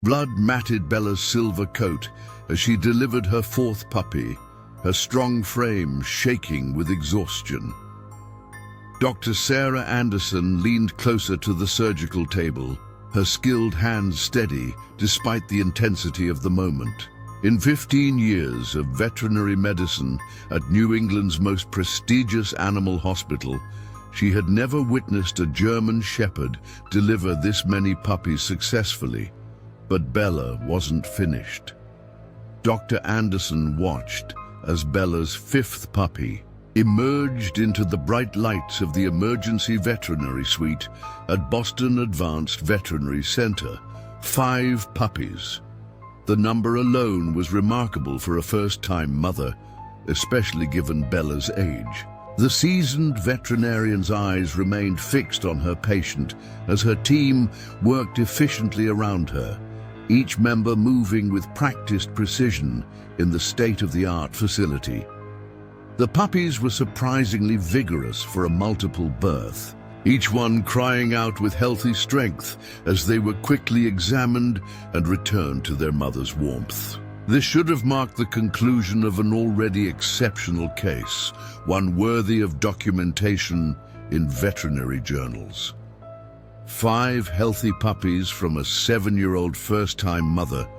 Blood matted Bella's silver coat as she delivered her fourth puppy, her strong frame shaking with exhaustion. Dr. Sarah Anderson leaned closer to the surgical table, her skilled hands steady despite the intensity of the moment. In 15 years of veterinary medicine at New England's most prestigious animal hospital, she had never witnessed a German shepherd deliver this many puppies successfully. But Bella wasn't finished. Dr. Anderson watched as Bella's fifth puppy emerged into the bright lights of the emergency veterinary suite at Boston Advanced Veterinary Center. 5 puppies. The number alone was remarkable for a first-time mother, especially given Bella's age. The seasoned veterinarian's eyes remained fixed on her patient as her team worked efficiently around her, each member moving with practiced precision in the state-of-the-art facility. The puppies were surprisingly vigorous for a multiple birth, each one crying out with healthy strength as they were quickly examined and returned to their mother's warmth. This should have marked the conclusion of an already exceptional case, one worthy of documentation in veterinary journals. 5 healthy puppies from a 7-year-old first-time mother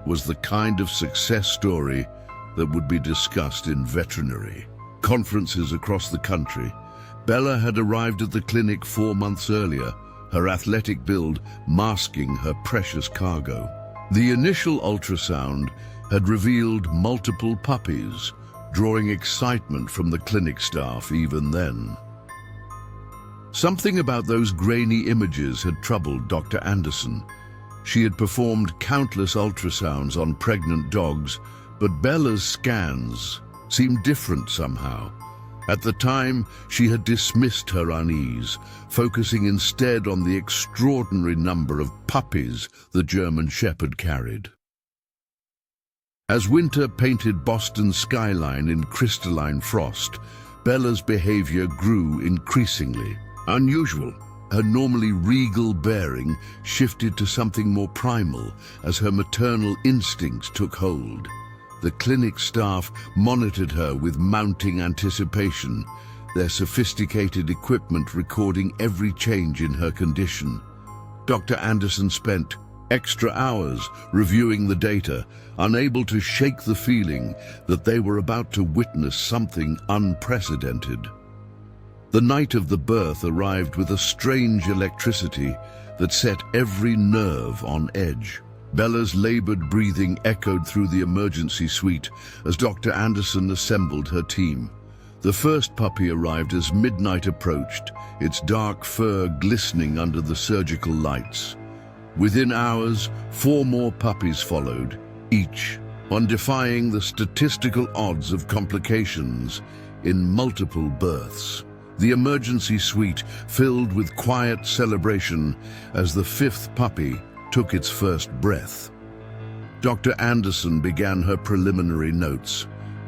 was the kind of success story that would be discussed in veterinary conferences across the country. Bella had arrived at the clinic 4 months earlier, her athletic build masking her precious cargo. The initial ultrasound had revealed multiple puppies, drawing excitement from the clinic staff even then. Something about those grainy images had troubled Dr. Anderson. She had performed countless ultrasounds on pregnant dogs, but Bella's scans seemed different somehow. At the time, she had dismissed her unease, focusing instead on the extraordinary number of puppies the German shepherd carried. As winter painted Boston's skyline in crystalline frost, Bella's behavior grew increasingly unusual. Her normally regal bearing shifted to something more primal as her maternal instincts took hold. The clinic staff monitored her with mounting anticipation, their sophisticated equipment recording every change in her condition. Dr. Anderson spent extra hours reviewing the data, unable to shake the feeling that they were about to witness something unprecedented. The night of the birth arrived with a strange electricity that set every nerve on edge. Bella's labored breathing echoed through the emergency suite as Dr. Anderson assembled her team. The first puppy arrived as midnight approached, its dark fur glistening under the surgical lights. Within hours, 4 more puppies followed, each one defying the statistical odds of complications in multiple births. The emergency suite filled with quiet celebration as the 5th puppy took its first breath. Dr. Anderson began her preliminary notes,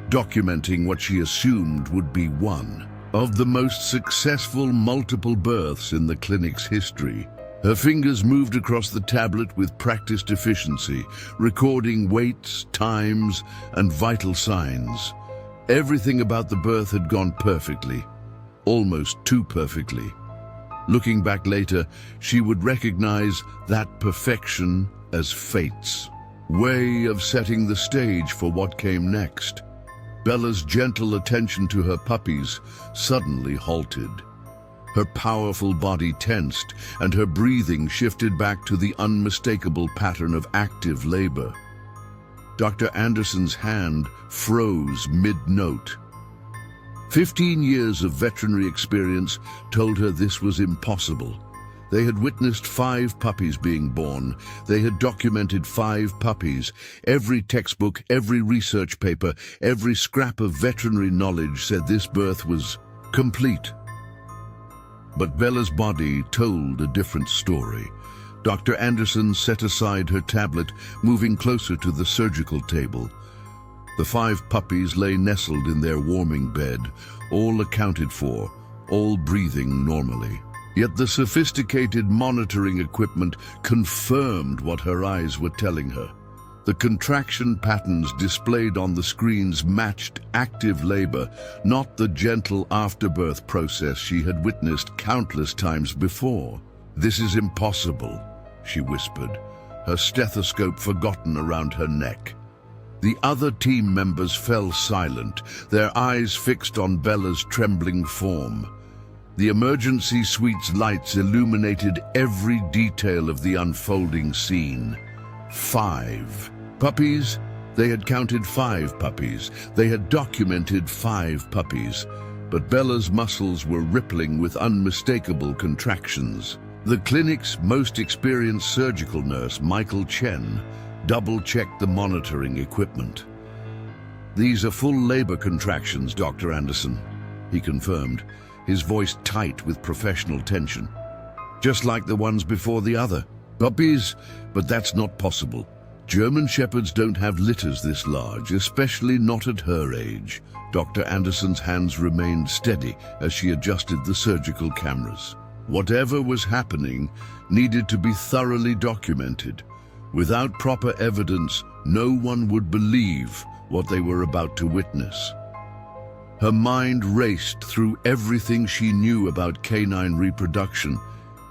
documenting what she assumed would be one of the most successful multiple births in the clinic's history. Her fingers moved across the tablet with practiced efficiency, recording weights, times, and vital signs. Everything about the birth had gone perfectly, almost too perfectly. Looking back later, she would recognize that perfection as fate's way of setting the stage for what came next. Bella's gentle attention to her puppies suddenly halted. Her powerful body tensed, and her breathing shifted back to the unmistakable pattern of active labor. Dr. Anderson's hand froze mid-note. 15 years of veterinary experience told her this was impossible. They had witnessed 5 puppies being born. They had documented 5 puppies. Every textbook, every research paper, every scrap of veterinary knowledge said this birth was complete. But Bella's body told a different story. Dr. Anderson set aside her tablet, moving closer to the surgical table. The 5 puppies lay nestled in their warming bed, all accounted for, all breathing normally. Yet the sophisticated monitoring equipment confirmed what her eyes were telling her. The contraction patterns displayed on the screens matched active labor, not the gentle afterbirth process she had witnessed countless times before. "This is impossible," she whispered, her stethoscope forgotten around her neck. The other team members fell silent, their eyes fixed on Bella's trembling form. The emergency suite's lights illuminated every detail of the unfolding scene. 5 puppies. They had counted 5 puppies. They had documented 5 puppies. But Bella's muscles were rippling with unmistakable contractions. The clinic's most experienced surgical nurse, Michael Chen, double-checked the monitoring equipment. "These are full labor contractions, Dr. Anderson," he confirmed, his voice tight with professional tension. "Just like the ones before the other. Puppies? But that's not possible. German Shepherds don't have litters this large, especially not at her age." Dr. Anderson's hands remained steady as she adjusted the surgical cameras. Whatever was happening needed to be thoroughly documented. Without proper evidence, no one would believe what they were about to witness. Her mind raced through everything she knew about canine reproduction.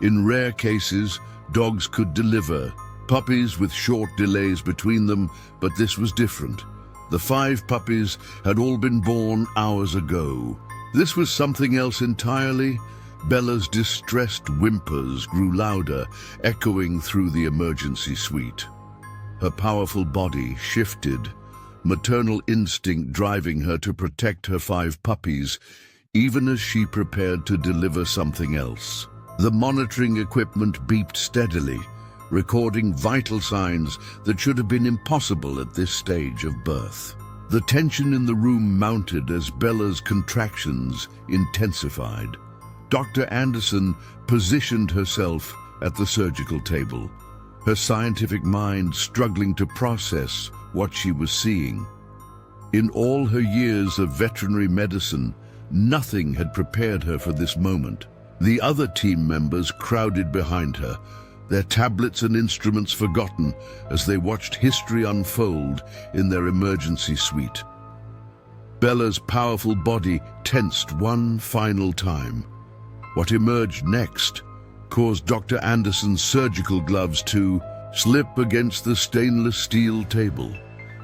In rare cases, dogs could deliver, puppies with short delays between them, but this was different. The 5 puppies had all been born hours ago. This was something else entirely. Bella's distressed whimpers grew louder, echoing through the emergency suite. Her powerful body shifted, maternal instinct driving her to protect her 5 puppies, even as she prepared to deliver something else. The monitoring equipment beeped steadily, recording vital signs that should have been impossible at this stage of birth. The tension in the room mounted as Bella's contractions intensified. Dr. Anderson positioned herself at the surgical table, her scientific mind struggling to process what she was seeing. In all her years of veterinary medicine, nothing had prepared her for this moment. The other team members crowded behind her, their tablets and instruments forgotten as they watched history unfold in their emergency suite. Bella's powerful body tensed one final time. What emerged next caused Dr. Anderson's surgical gloves to slip against the stainless steel table.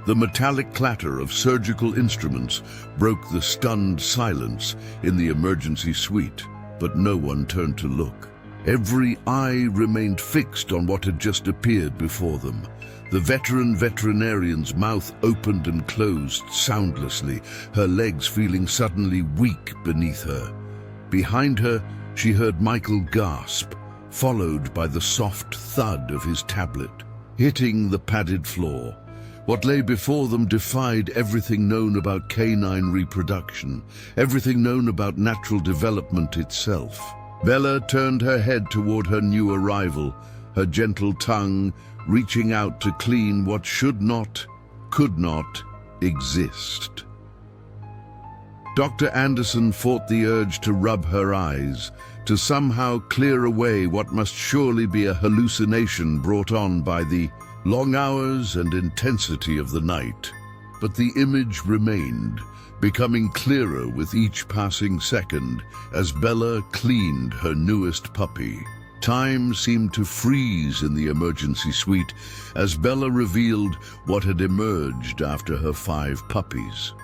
The metallic clatter of surgical instruments broke the stunned silence in the emergency suite, but no one turned to look. Every eye remained fixed on what had just appeared before them. The veterinarian's mouth opened and closed soundlessly, her legs feeling suddenly weak beneath her. Behind her, she heard Michael gasp, followed by the soft thud of his tablet, hitting the padded floor. What lay before them defied everything known about canine reproduction, everything known about natural development itself. Bella turned her head toward her new arrival, her gentle tongue reaching out to clean what should not, could not exist. Dr. Anderson fought the urge to rub her eyes, to somehow clear away what must surely be a hallucination brought on by the long hours and intensity of the night. But the image remained, becoming clearer with each passing second as Bella cleaned her newest puppy. Time seemed to freeze in the emergency suite as Bella revealed what had emerged after her 5 puppies.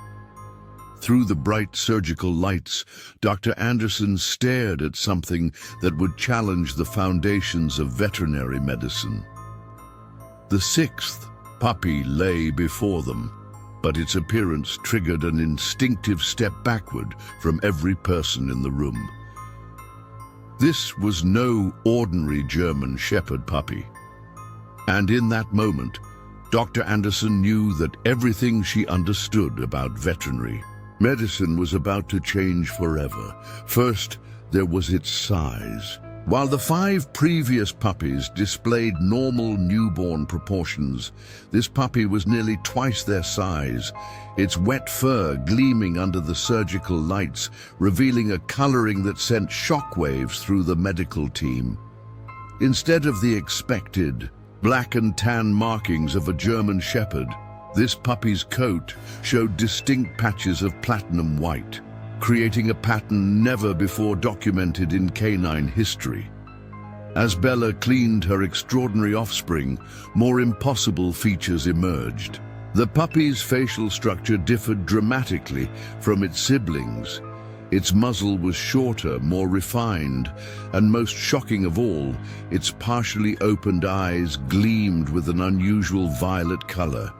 Through the bright surgical lights, Dr. Anderson stared at something that would challenge the foundations of veterinary medicine. The 6th puppy lay before them, but its appearance triggered an instinctive step backward from every person in the room. This was no ordinary German Shepherd puppy. And in that moment, Dr. Anderson knew that everything she understood about veterinary medicine was about to change forever. First, there was its size. While the 5 previous puppies displayed normal newborn proportions, this puppy was nearly twice their size, its wet fur gleaming under the surgical lights, revealing a coloring that sent shockwaves through the medical team. Instead of the expected black and tan markings of a German Shepherd, this puppy's coat showed distinct patches of platinum white, creating a pattern never before documented in canine history. As Bella cleaned her extraordinary offspring, more impossible features emerged. The puppy's facial structure differed dramatically from its siblings. Its muzzle was shorter, more refined, and most shocking of all, its partially opened eyes gleamed with an unusual violet color.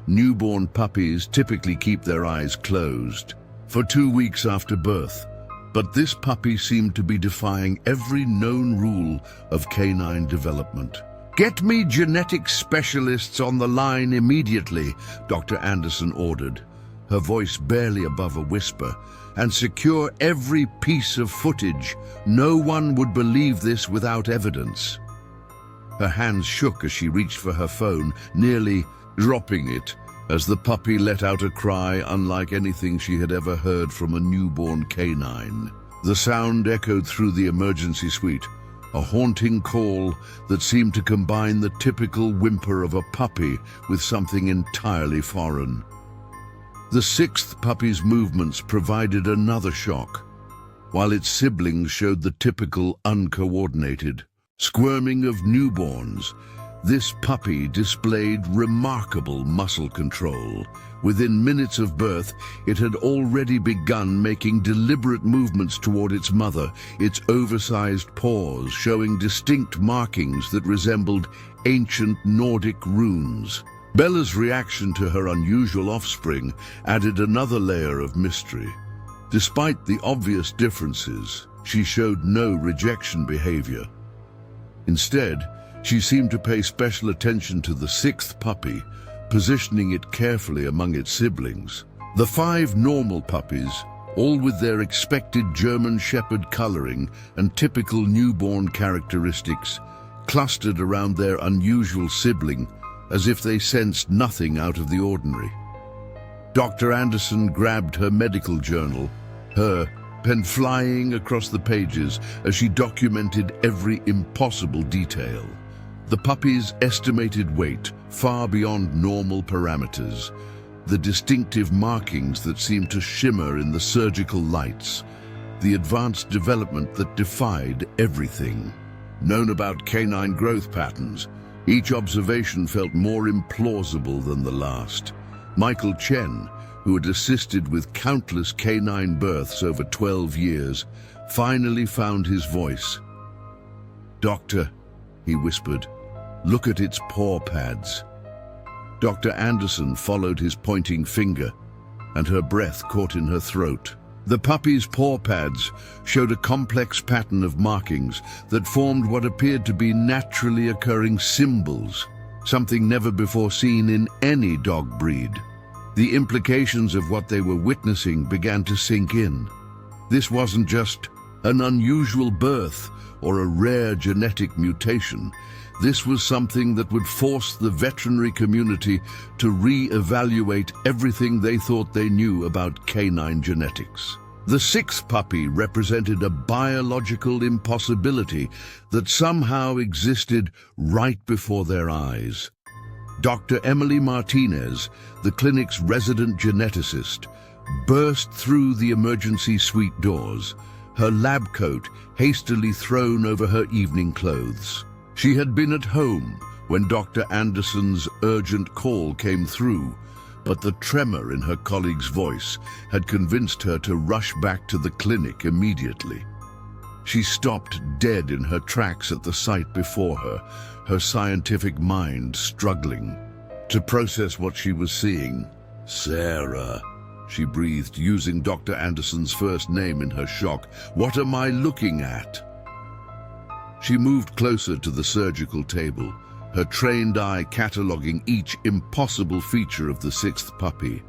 Newborn puppies typically keep their eyes closed for 2 weeks after birth, but this puppy seemed to be defying every known rule of canine development. "Get me genetic specialists on the line immediately," Dr. Anderson ordered, her voice barely above a whisper, "and secure every piece of footage. No one would believe this without evidence." Her hands shook as she reached for her phone, nearly dropping it, as the puppy let out a cry unlike anything she had ever heard from a newborn canine. The sound echoed through the emergency suite, a haunting call that seemed to combine the typical whimper of a puppy with something entirely foreign. The 6th puppy's movements provided another shock, while its siblings showed the typical uncoordinated squirming of newborns. This puppy displayed remarkable muscle control. Within minutes of birth, it had already begun making deliberate movements toward its mother, its oversized paws showing distinct markings that resembled ancient Nordic runes. Bella's reaction to her unusual offspring added another layer of mystery. Despite the obvious differences, she showed no rejection behavior. Instead, she seemed to pay special attention to the 6th puppy, positioning it carefully among its siblings. The 5 normal puppies, all with their expected German Shepherd coloring and typical newborn characteristics, clustered around their unusual sibling as if they sensed nothing out of the ordinary. Dr. Anderson grabbed her medical journal, her pen flying across the pages as she documented every impossible detail. The puppy's estimated weight, far beyond normal parameters, the distinctive markings that seemed to shimmer in the surgical lights, the advanced development that defied everything known about canine growth patterns. Each observation felt more implausible than the last. Michael Chen, who had assisted with countless canine births over 12 years, finally found his voice. "Doctor," he whispered, "look at its paw pads." Dr. Anderson followed his pointing finger, and her breath caught in her throat. The puppy's paw pads showed a complex pattern of markings that formed what appeared to be naturally occurring symbols, something never before seen in any dog breed. The implications of what they were witnessing began to sink in. This wasn't just an unusual birth or a rare genetic mutation. This was something that would force the veterinary community to re-evaluate everything they thought they knew about canine genetics. The 6th puppy represented a biological impossibility that somehow existed right before their eyes. Dr. Emily Martinez, the clinic's resident geneticist, burst through the emergency suite doors, her lab coat hastily thrown over her evening clothes. She had been at home when Dr. Anderson's urgent call came through, but the tremor in her colleague's voice had convinced her to rush back to the clinic immediately. She stopped dead in her tracks at the sight before her, her scientific mind struggling to process what she was seeing. "Sarah," she breathed, using Dr. Anderson's first name in her shock. "What am I looking at?" She moved closer to the surgical table, her trained eye cataloging each impossible feature of the 6th puppy.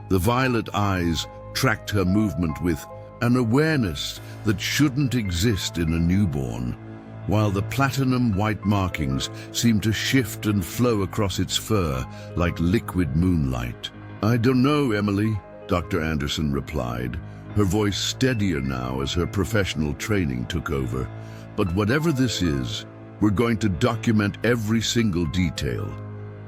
The violet eyes tracked her movement with an awareness that shouldn't exist in a newborn, while the platinum white markings seem to shift and flow across its fur like liquid moonlight. "I don't know, Emily," Dr. Anderson replied, her voice steadier now as her professional training took over. "But whatever this is, we're going to document every single detail.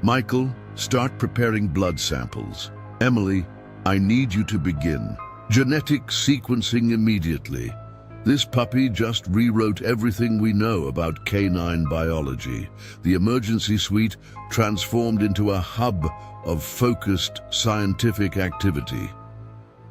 Michael, start preparing blood samples. Emily, I need you to begin. Genetic sequencing immediately. This puppy just rewrote everything we know about canine biology. The emergency suite transformed into a hub of focused scientific activity.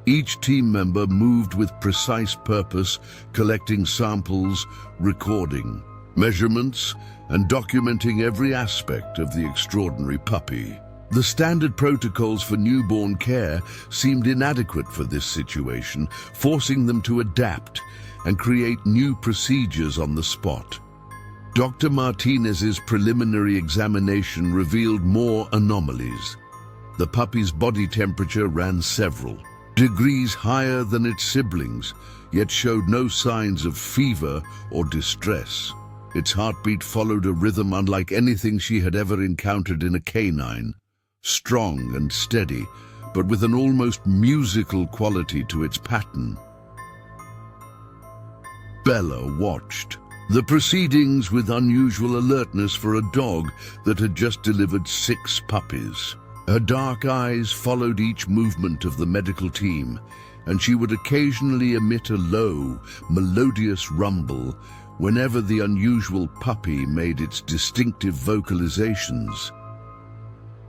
Each team member moved with precise purpose, collecting samples, recording measurements, and documenting every aspect of the extraordinary puppy. The standard protocols for newborn care seemed inadequate for this situation, forcing them to adapt and create new procedures on the spot. Dr. Martinez's preliminary examination revealed more anomalies. The puppy's body temperature ran several degrees higher than its siblings, yet showed no signs of fever or distress. Its heartbeat followed a rhythm unlike anything she had ever encountered in a canine, strong and steady, but with an almost musical quality to its pattern. Bella watched the proceedings with unusual alertness for a dog that had just delivered 6 puppies. Her dark eyes followed each movement of the medical team, and she would occasionally emit a low, melodious rumble whenever the unusual puppy made its distinctive vocalizations.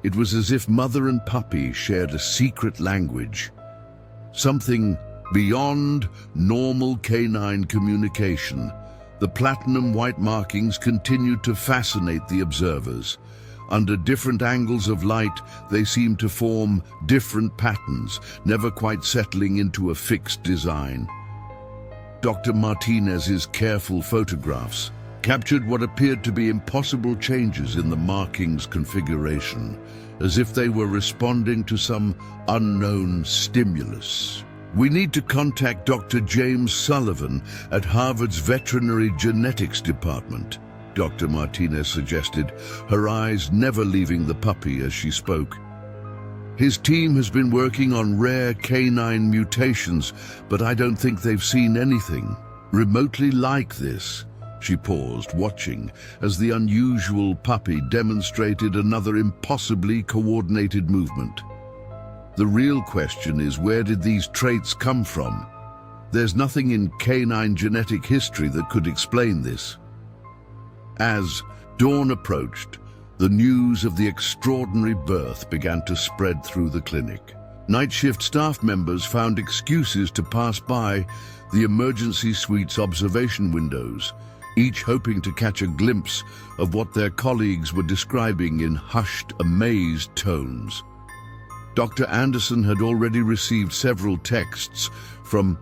It was as if mother and puppy shared a secret language, something beyond normal canine communication. The platinum white markings continued to fascinate the observers. Under different angles of light, they seemed to form different patterns, never quite settling into a fixed design. Dr. Martinez's careful photographs captured what appeared to be impossible changes in the markings' configuration, as if they were responding to some unknown stimulus. "We need to contact Dr. James Sullivan at Harvard's Veterinary Genetics Department," Dr. Martinez suggested, her eyes never leaving the puppy as she spoke. "His team has been working on rare canine mutations, but I don't think they've seen anything remotely like this." She paused, watching, as the unusual puppy demonstrated another impossibly coordinated movement. The real question is, where did these traits come from? There's nothing in canine genetic history that could explain this. As dawn approached, the news of the extraordinary birth began to spread through the clinic. Night shift staff members found excuses to pass by the emergency suite's observation windows, each hoping to catch a glimpse of what their colleagues were describing in hushed, amazed tones. Dr. Anderson had already received several texts from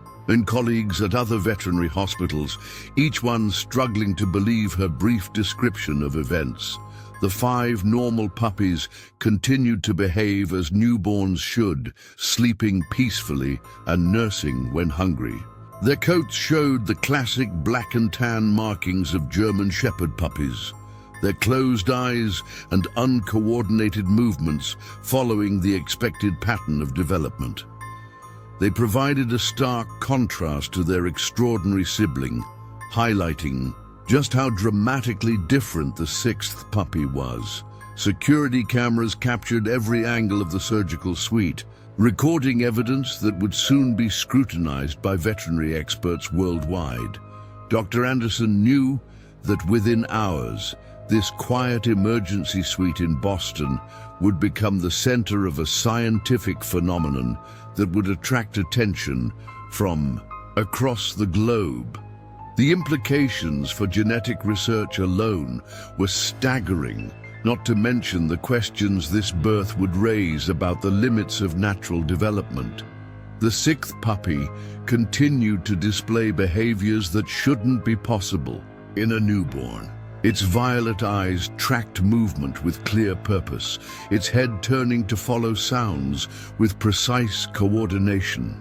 colleagues at other veterinary hospitals, each one struggling to believe her brief description of events. The 5 normal puppies continued to behave as newborns should, sleeping peacefully and nursing when hungry. Their coats showed the classic black and tan markings of German Shepherd puppies, their closed eyes and uncoordinated movements following the expected pattern of development. They provided a stark contrast to their extraordinary sibling, highlighting just how dramatically different the 6th puppy was. Security cameras captured every angle of the surgical suite, recording evidence that would soon be scrutinized by veterinary experts worldwide. Dr. Anderson knew that within hours, this quiet emergency suite in Boston would become the center of a scientific phenomenon that would attract attention from across the globe. The implications for genetic research alone were staggering, not to mention the questions this birth would raise about the limits of natural development. The 6th puppy continued to display behaviors that shouldn't be possible in a newborn. Its violet eyes tracked movement with clear purpose, its head turning to follow sounds with precise coordination.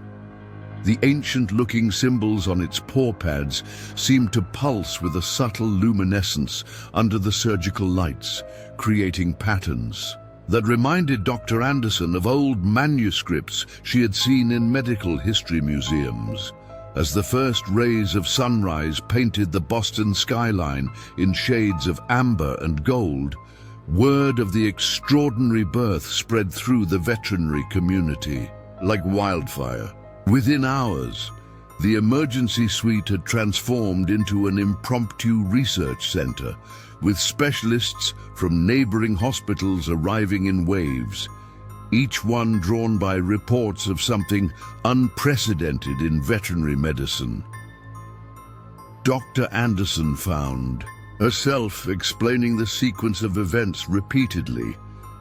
The ancient-looking symbols on its paw pads seemed to pulse with a subtle luminescence under the surgical lights, creating patterns that reminded Dr. Anderson of old manuscripts she had seen in medical history museums. As the first rays of sunrise painted the Boston skyline in shades of amber and gold, word of the extraordinary birth spread through the veterinary community like wildfire. Within hours, the emergency suite had transformed into an impromptu research center, with specialists from neighboring hospitals arriving in waves, each one drawn by reports of something unprecedented in veterinary medicine. Dr. Anderson found herself explaining the sequence of events repeatedly,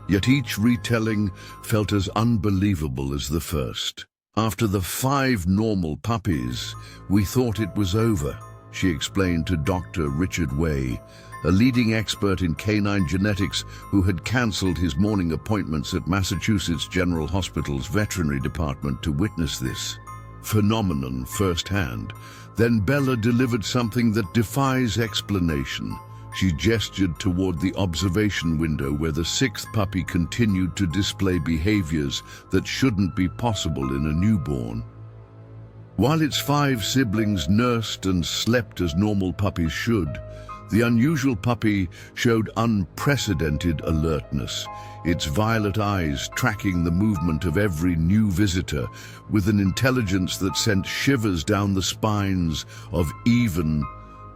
yet each retelling felt as unbelievable as the first. "After the 5 normal puppies, we thought it was over," she explained to Dr. Richard Way, a leading expert in canine genetics who had cancelled his morning appointments at Massachusetts General Hospital's veterinary department to witness this phenomenon firsthand. Then Bella delivered something that defies explanation. She gestured toward the observation window where the 6th puppy continued to display behaviors that shouldn't be possible in a newborn. While its 5 siblings nursed and slept as normal puppies should, the unusual puppy showed unprecedented alertness, its violet eyes tracking the movement of every new visitor with an intelligence that sent shivers down the spines of even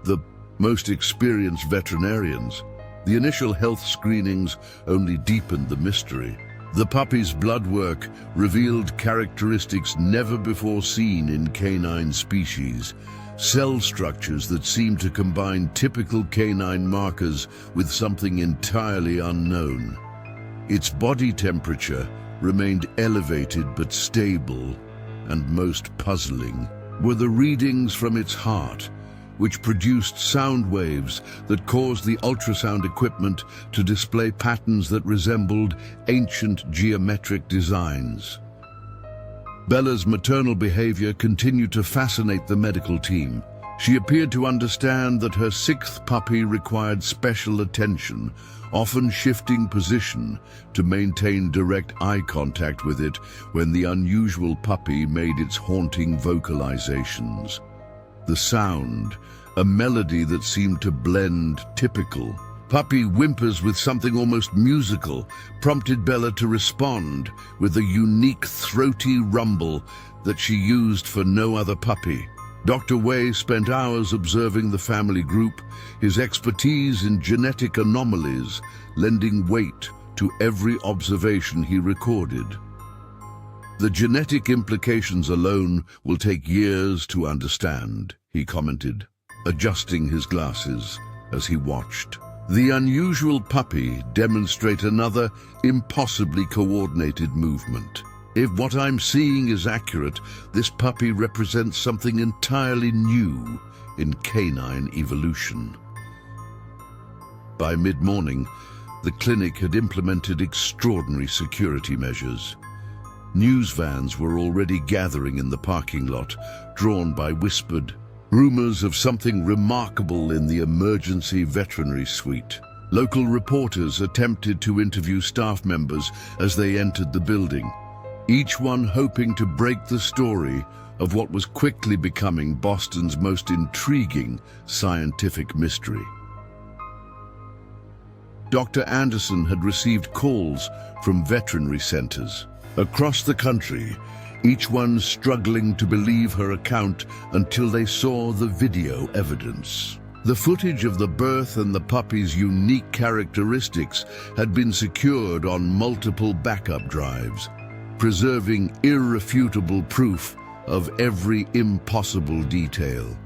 the most experienced veterinarians. The initial health screenings only deepened the mystery. The puppy's blood work revealed characteristics never before seen in canine species, cell structures that seemed to combine typical canine markers with something entirely unknown. Its body temperature remained elevated but stable, and most puzzling were the readings from its heart, which produced sound waves that caused the ultrasound equipment to display patterns that resembled ancient geometric designs. Bella's maternal behavior continued to fascinate the medical team. She appeared to understand that her 6th puppy required special attention, often shifting position to maintain direct eye contact with it when the unusual puppy made its haunting vocalizations. The sound, a melody that seemed to blend typical puppy whimpers with something almost musical, prompted Bella to respond with a unique throaty rumble that she used for no other puppy. Dr. Way spent hours observing the family group, his expertise in genetic anomalies lending weight to every observation he recorded. "The genetic implications alone will take years to understand," he commented, adjusting his glasses as he watched the unusual puppy demonstrate another impossibly coordinated movement. "If what I'm seeing is accurate, this puppy represents something entirely new in canine evolution." By mid-morning, the clinic had implemented extraordinary security measures. News vans were already gathering in the parking lot, drawn by whispered rumors of something remarkable in the emergency veterinary suite. Local reporters attempted to interview staff members as they entered the building, each one hoping to break the story of what was quickly becoming Boston's most intriguing scientific mystery. Dr. Anderson had received calls from veterinary centers across the country, each one struggling to believe her account until they saw the video evidence. The footage of the birth and the puppy's unique characteristics had been secured on multiple backup drives, preserving irrefutable proof of every impossible detail.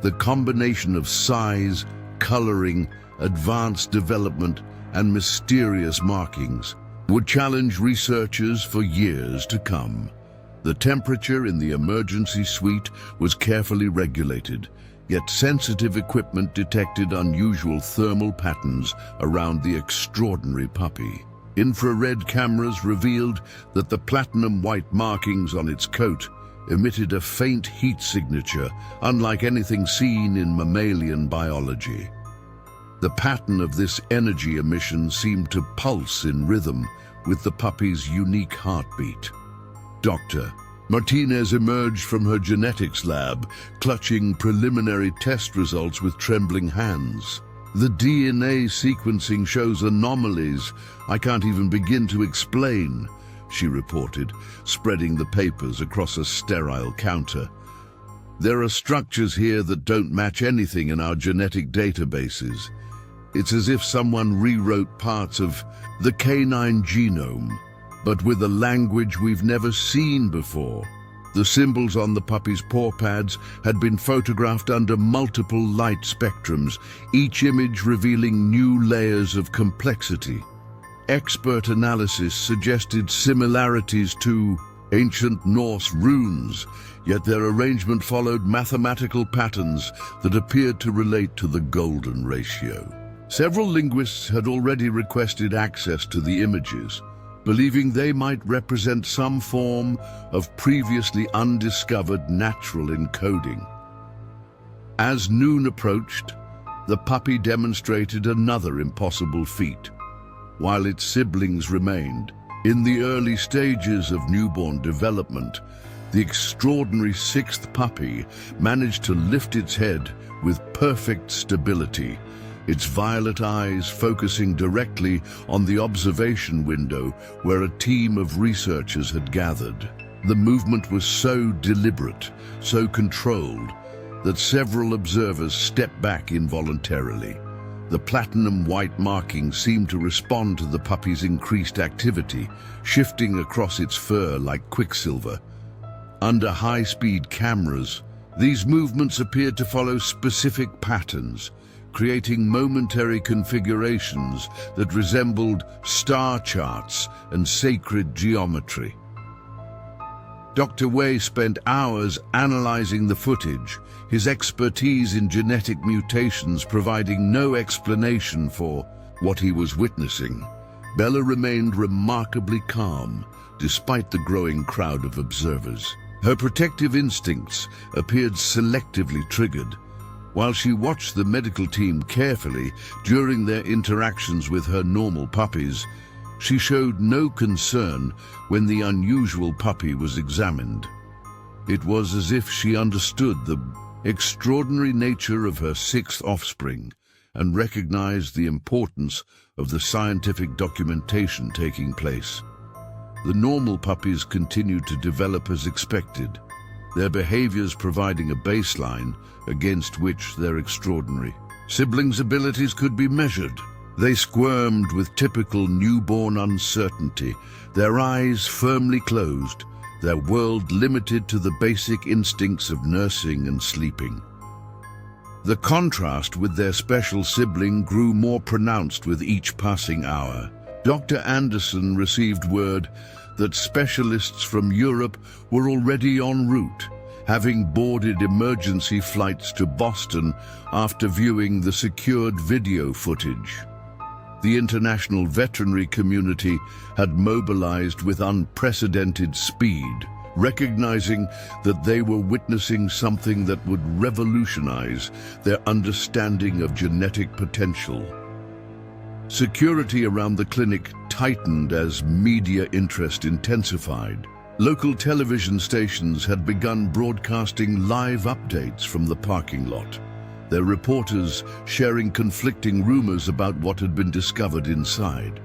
The combination of size, coloring, advanced development, and mysterious markings would challenge researchers for years to come. The temperature in the emergency suite was carefully regulated, yet sensitive equipment detected unusual thermal patterns around the extraordinary puppy. Infrared cameras revealed that the platinum white markings on its coat emitted a faint heat signature, unlike anything seen in mammalian biology. The pattern of this energy emission seemed to pulse in rhythm with the puppy's unique heartbeat. Dr. Martinez emerged from her genetics lab, clutching preliminary test results with trembling hands. The DNA sequencing shows anomalies I can't even begin to explain, she reported, spreading the papers across a sterile counter. There are structures here that don't match anything in our genetic databases. It's as if someone rewrote parts of the canine genome, but with a language we've never seen before. The symbols on the puppy's paw pads had been photographed under multiple light spectrums, each image revealing new layers of complexity. Expert analysis suggested similarities to ancient Norse runes, yet their arrangement followed mathematical patterns that appeared to relate to the golden ratio. Several linguists had already requested access to the images, believing they might represent some form of previously undiscovered natural encoding. As noon approached, the puppy demonstrated another impossible feat. While its siblings remained in the early stages of newborn development, the extraordinary sixth puppy managed to lift its head with perfect stability, its violet eyes focusing directly on the observation window where a team of researchers had gathered. The movement was so deliberate, so controlled, that several observers stepped back involuntarily. The platinum-white marking seemed to respond to the puppy's increased activity, shifting across its fur like quicksilver. Under high-speed cameras, these movements appeared to follow specific patterns, creating momentary configurations that resembled star charts and sacred geometry. Dr. Wei spent hours analyzing the footage, his expertise in genetic mutations providing no explanation for what he was witnessing. Bella remained remarkably calm, despite the growing crowd of observers. Her protective instincts appeared selectively triggered, while she watched the medical team carefully during their interactions with her normal puppies. She showed no concern when the unusual puppy was examined. It was as if she understood the extraordinary nature of her sixth offspring and recognized the importance of the scientific documentation taking place. The normal puppies continued to develop as expected, their behaviors providing a baseline against which their extraordinary siblings' abilities could be measured. They squirmed with typical newborn uncertainty, their eyes firmly closed, their world limited to the basic instincts of nursing and sleeping. The contrast with their special sibling grew more pronounced with each passing hour. Dr. Anderson received word that specialists from Europe were already en route, having boarded emergency flights to Boston after viewing the secured video footage. The international veterinary community had mobilized with unprecedented speed, recognizing that they were witnessing something that would revolutionize their understanding of genetic potential. Security around the clinic tightened as media interest intensified. Local television stations had begun broadcasting live updates from the parking lot, their reporters sharing conflicting rumors about what had been discovered inside.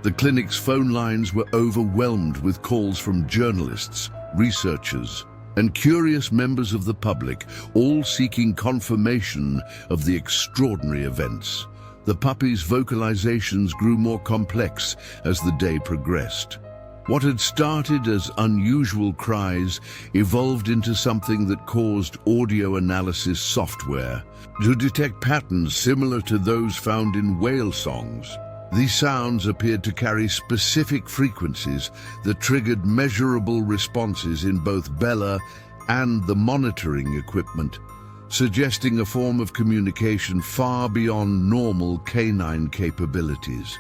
The clinic's phone lines were overwhelmed with calls from journalists, researchers, and curious members of the public, all seeking confirmation of the extraordinary events. The puppy's vocalizations grew more complex as the day progressed. What had started as unusual cries evolved into something that caused audio analysis software to detect patterns similar to those found in whale songs. These sounds appeared to carry specific frequencies that triggered measurable responses in both Bella and the monitoring equipment, suggesting a form of communication far beyond normal canine capabilities.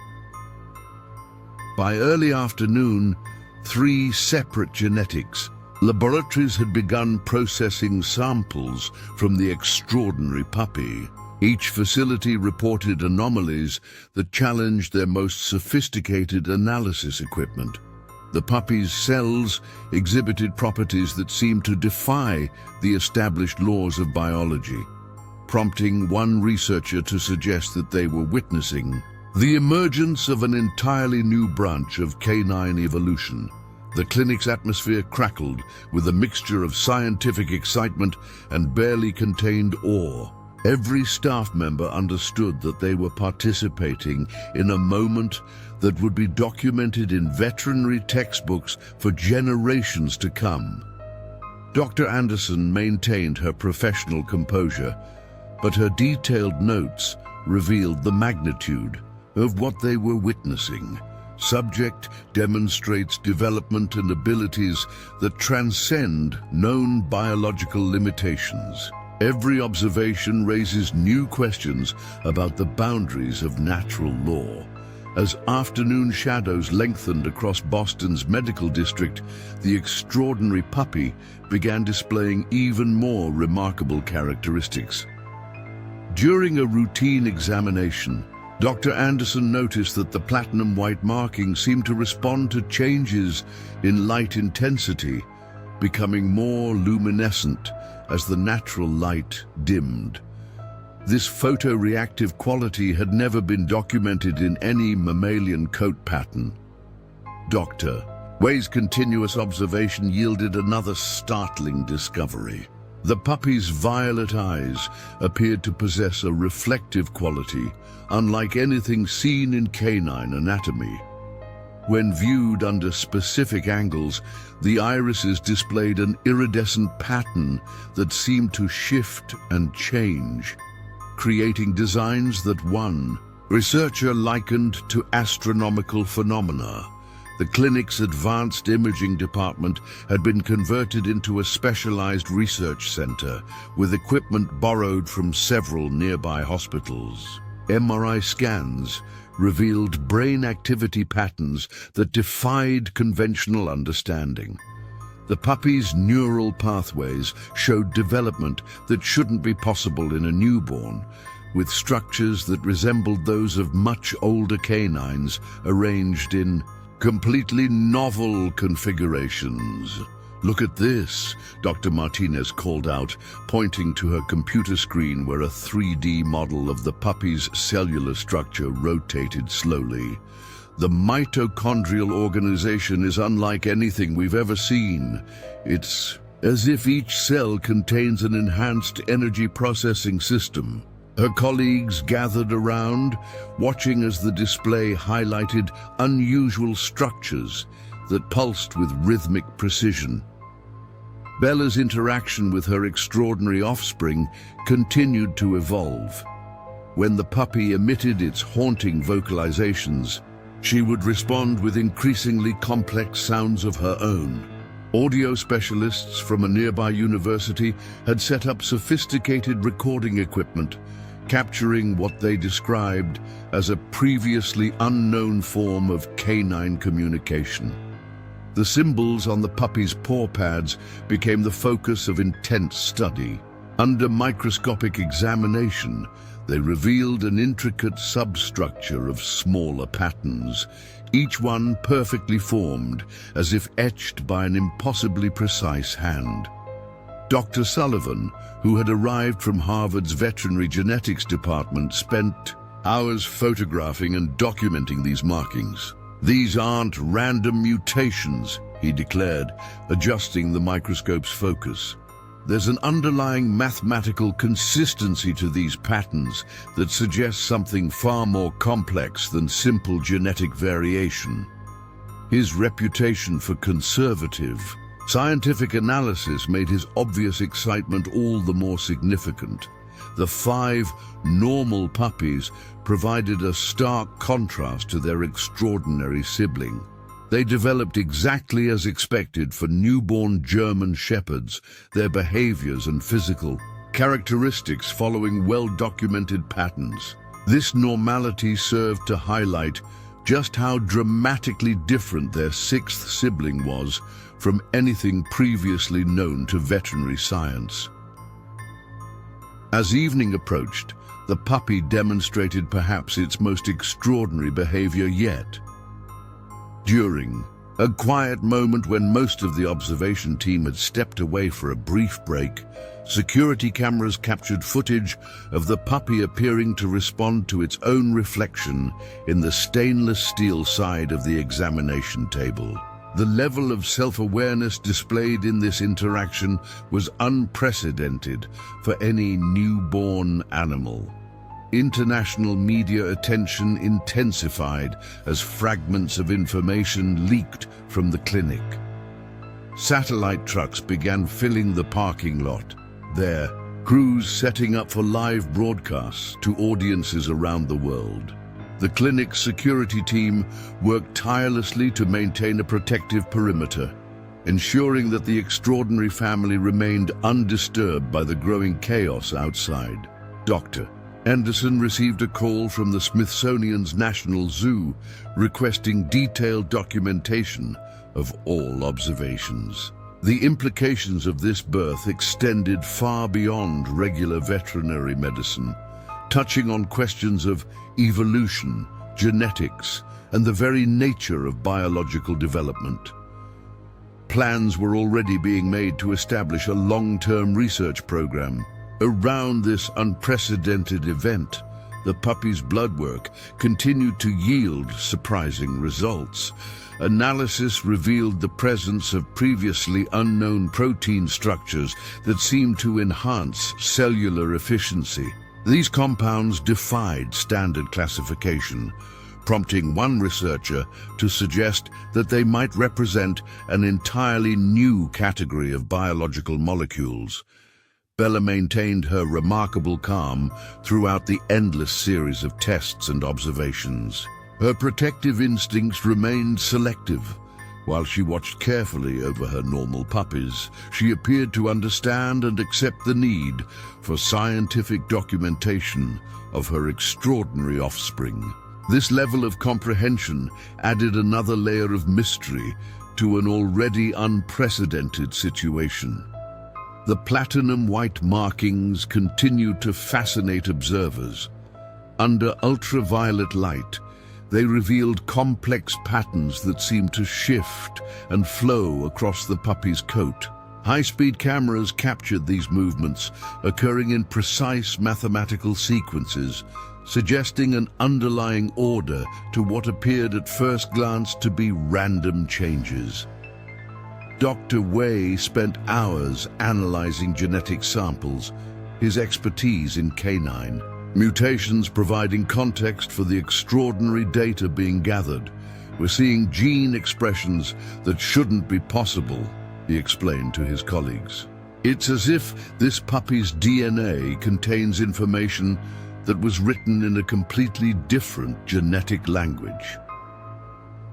By early afternoon, 3 separate genetics, Laboratories had begun processing samples from the extraordinary puppy. Each facility reported anomalies that challenged their most sophisticated analysis equipment. The puppy's cells exhibited properties that seemed to defy the established laws of biology, prompting one researcher to suggest that they were witnessing the emergence of an entirely new branch of canine evolution. The clinic's atmosphere crackled with a mixture of scientific excitement and barely contained awe. Every staff member understood that they were participating in a moment that would be documented in veterinary textbooks for generations to come. Dr. Anderson maintained her professional composure, but her detailed notes revealed the magnitude of what they were witnessing. Subject demonstrates development and abilities that transcend known biological limitations. Every observation raises new questions about the boundaries of natural law. As afternoon shadows lengthened across Boston's medical district, the extraordinary puppy began displaying even more remarkable characteristics. During a routine examination, Dr. Anderson noticed that the platinum white marking seemed to respond to changes in light intensity, becoming more luminescent as the natural light dimmed. This photoreactive quality had never been documented in any mammalian coat pattern. Dr. Wei's continuous observation yielded another startling discovery. The puppy's violet eyes appeared to possess a reflective quality, unlike anything seen in canine anatomy. When viewed under specific angles, the irises displayed an iridescent pattern that seemed to shift and change, creating designs that one researcher likened to astronomical phenomena. The clinic's advanced imaging department had been converted into a specialized research center with equipment borrowed from several nearby hospitals. MRI scans revealed brain activity patterns that defied conventional understanding. The puppy's neural pathways showed development that shouldn't be possible in a newborn, with structures that resembled those of much older canines arranged in completely novel configurations. "Look at this," Dr. Martinez called out, pointing to her computer screen where a 3D model of the puppy's cellular structure rotated slowly. "The mitochondrial organization is unlike anything we've ever seen. It's as if each cell contains an enhanced energy processing system." Her colleagues gathered around, watching as the display highlighted unusual structures that pulsed with rhythmic precision. Bella's interaction with her extraordinary offspring continued to evolve. When the puppy emitted its haunting vocalizations, she would respond with increasingly complex sounds of her own. Audio specialists from a nearby university had set up sophisticated recording equipment, capturing what they described as a previously unknown form of canine communication. The symbols on the puppy's paw pads became the focus of intense study. Under microscopic examination, they revealed an intricate substructure of smaller patterns, each one perfectly formed, as if etched by an impossibly precise hand. Dr. Sullivan, who had arrived from Harvard's veterinary genetics department, spent hours photographing and documenting these markings. "These aren't random mutations," he declared, adjusting the microscope's focus. "There's an underlying mathematical consistency to these patterns that suggests something far more complex than simple genetic variation." His reputation for conservative, scientific analysis made his obvious excitement all the more significant. The 5 normal puppies provided a stark contrast to their extraordinary sibling. They developed exactly as expected for newborn German shepherds, their behaviors and physical characteristics following well-documented patterns. This normality served to highlight just how dramatically different their sixth sibling was from anything previously known to veterinary science. As evening approached, the puppy demonstrated perhaps its most extraordinary behavior yet. During a quiet moment when most of the observation team had stepped away for a brief break, security cameras captured footage of the puppy appearing to respond to its own reflection in the stainless steel side of the examination table. The level of self-awareness displayed in this interaction was unprecedented for any newborn animal. International media attention intensified as fragments of information leaked from the clinic. Satellite trucks began filling the parking lot, their crews setting up for live broadcasts to audiences around the world. The clinic's security team worked tirelessly to maintain a protective perimeter, ensuring that the extraordinary family remained undisturbed by the growing chaos outside. Dr. Anderson received a call from the Smithsonian's National Zoo requesting detailed documentation of all observations. The implications of this birth extended far beyond regular veterinary medicine, touching on questions of evolution, genetics, and the very nature of biological development. Plans were already being made to establish a long-term research program. Around this unprecedented event, the puppy's blood work continued to yield surprising results. Analysis revealed the presence of previously unknown protein structures that seemed to enhance cellular efficiency. These compounds defied standard classification, prompting one researcher to suggest that they might represent an entirely new category of biological molecules. Bella maintained her remarkable calm throughout the endless series of tests and observations. Her protective instincts remained selective. While she watched carefully over her normal puppies, she appeared to understand and accept the need for scientific documentation of her extraordinary offspring. This level of comprehension added another layer of mystery to an already unprecedented situation. The platinum white markings continued to fascinate observers. Under ultraviolet light, they revealed complex patterns that seemed to shift and flow across the puppy's coat. High-speed cameras captured these movements, occurring in precise mathematical sequences, suggesting an underlying order to what appeared at first glance to be random changes. Dr. Wei spent hours analyzing genetic samples, his expertise in canine mutations providing context for the extraordinary data being gathered. We're seeing gene expressions that shouldn't be possible, he explained to his colleagues. It's as if this puppy's DNA contains information that was written in a completely different genetic language.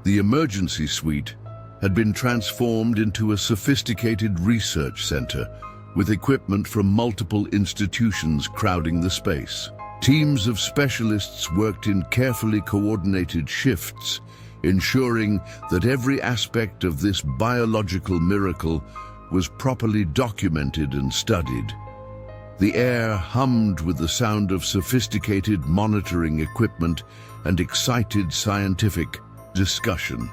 The emergency suite had been transformed into a sophisticated research center with equipment from multiple institutions crowding the space. Teams of specialists worked in carefully coordinated shifts, ensuring that every aspect of this biological miracle was properly documented and studied. The air hummed with the sound of sophisticated monitoring equipment and excited scientific discussion.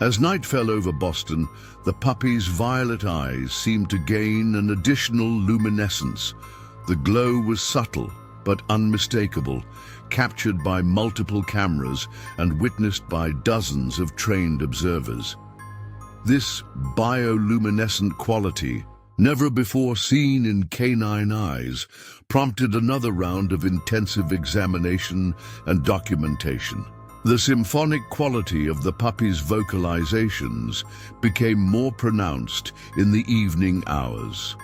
As night fell over Boston, the puppy's violet eyes seemed to gain an additional luminescence. The glow was subtle but unmistakable, captured by multiple cameras and witnessed by dozens of trained observers. This bioluminescent quality, never before seen in canine eyes, prompted another round of intensive examination and documentation. The symphonic quality of the puppy's vocalizations became more pronounced in the evening hours.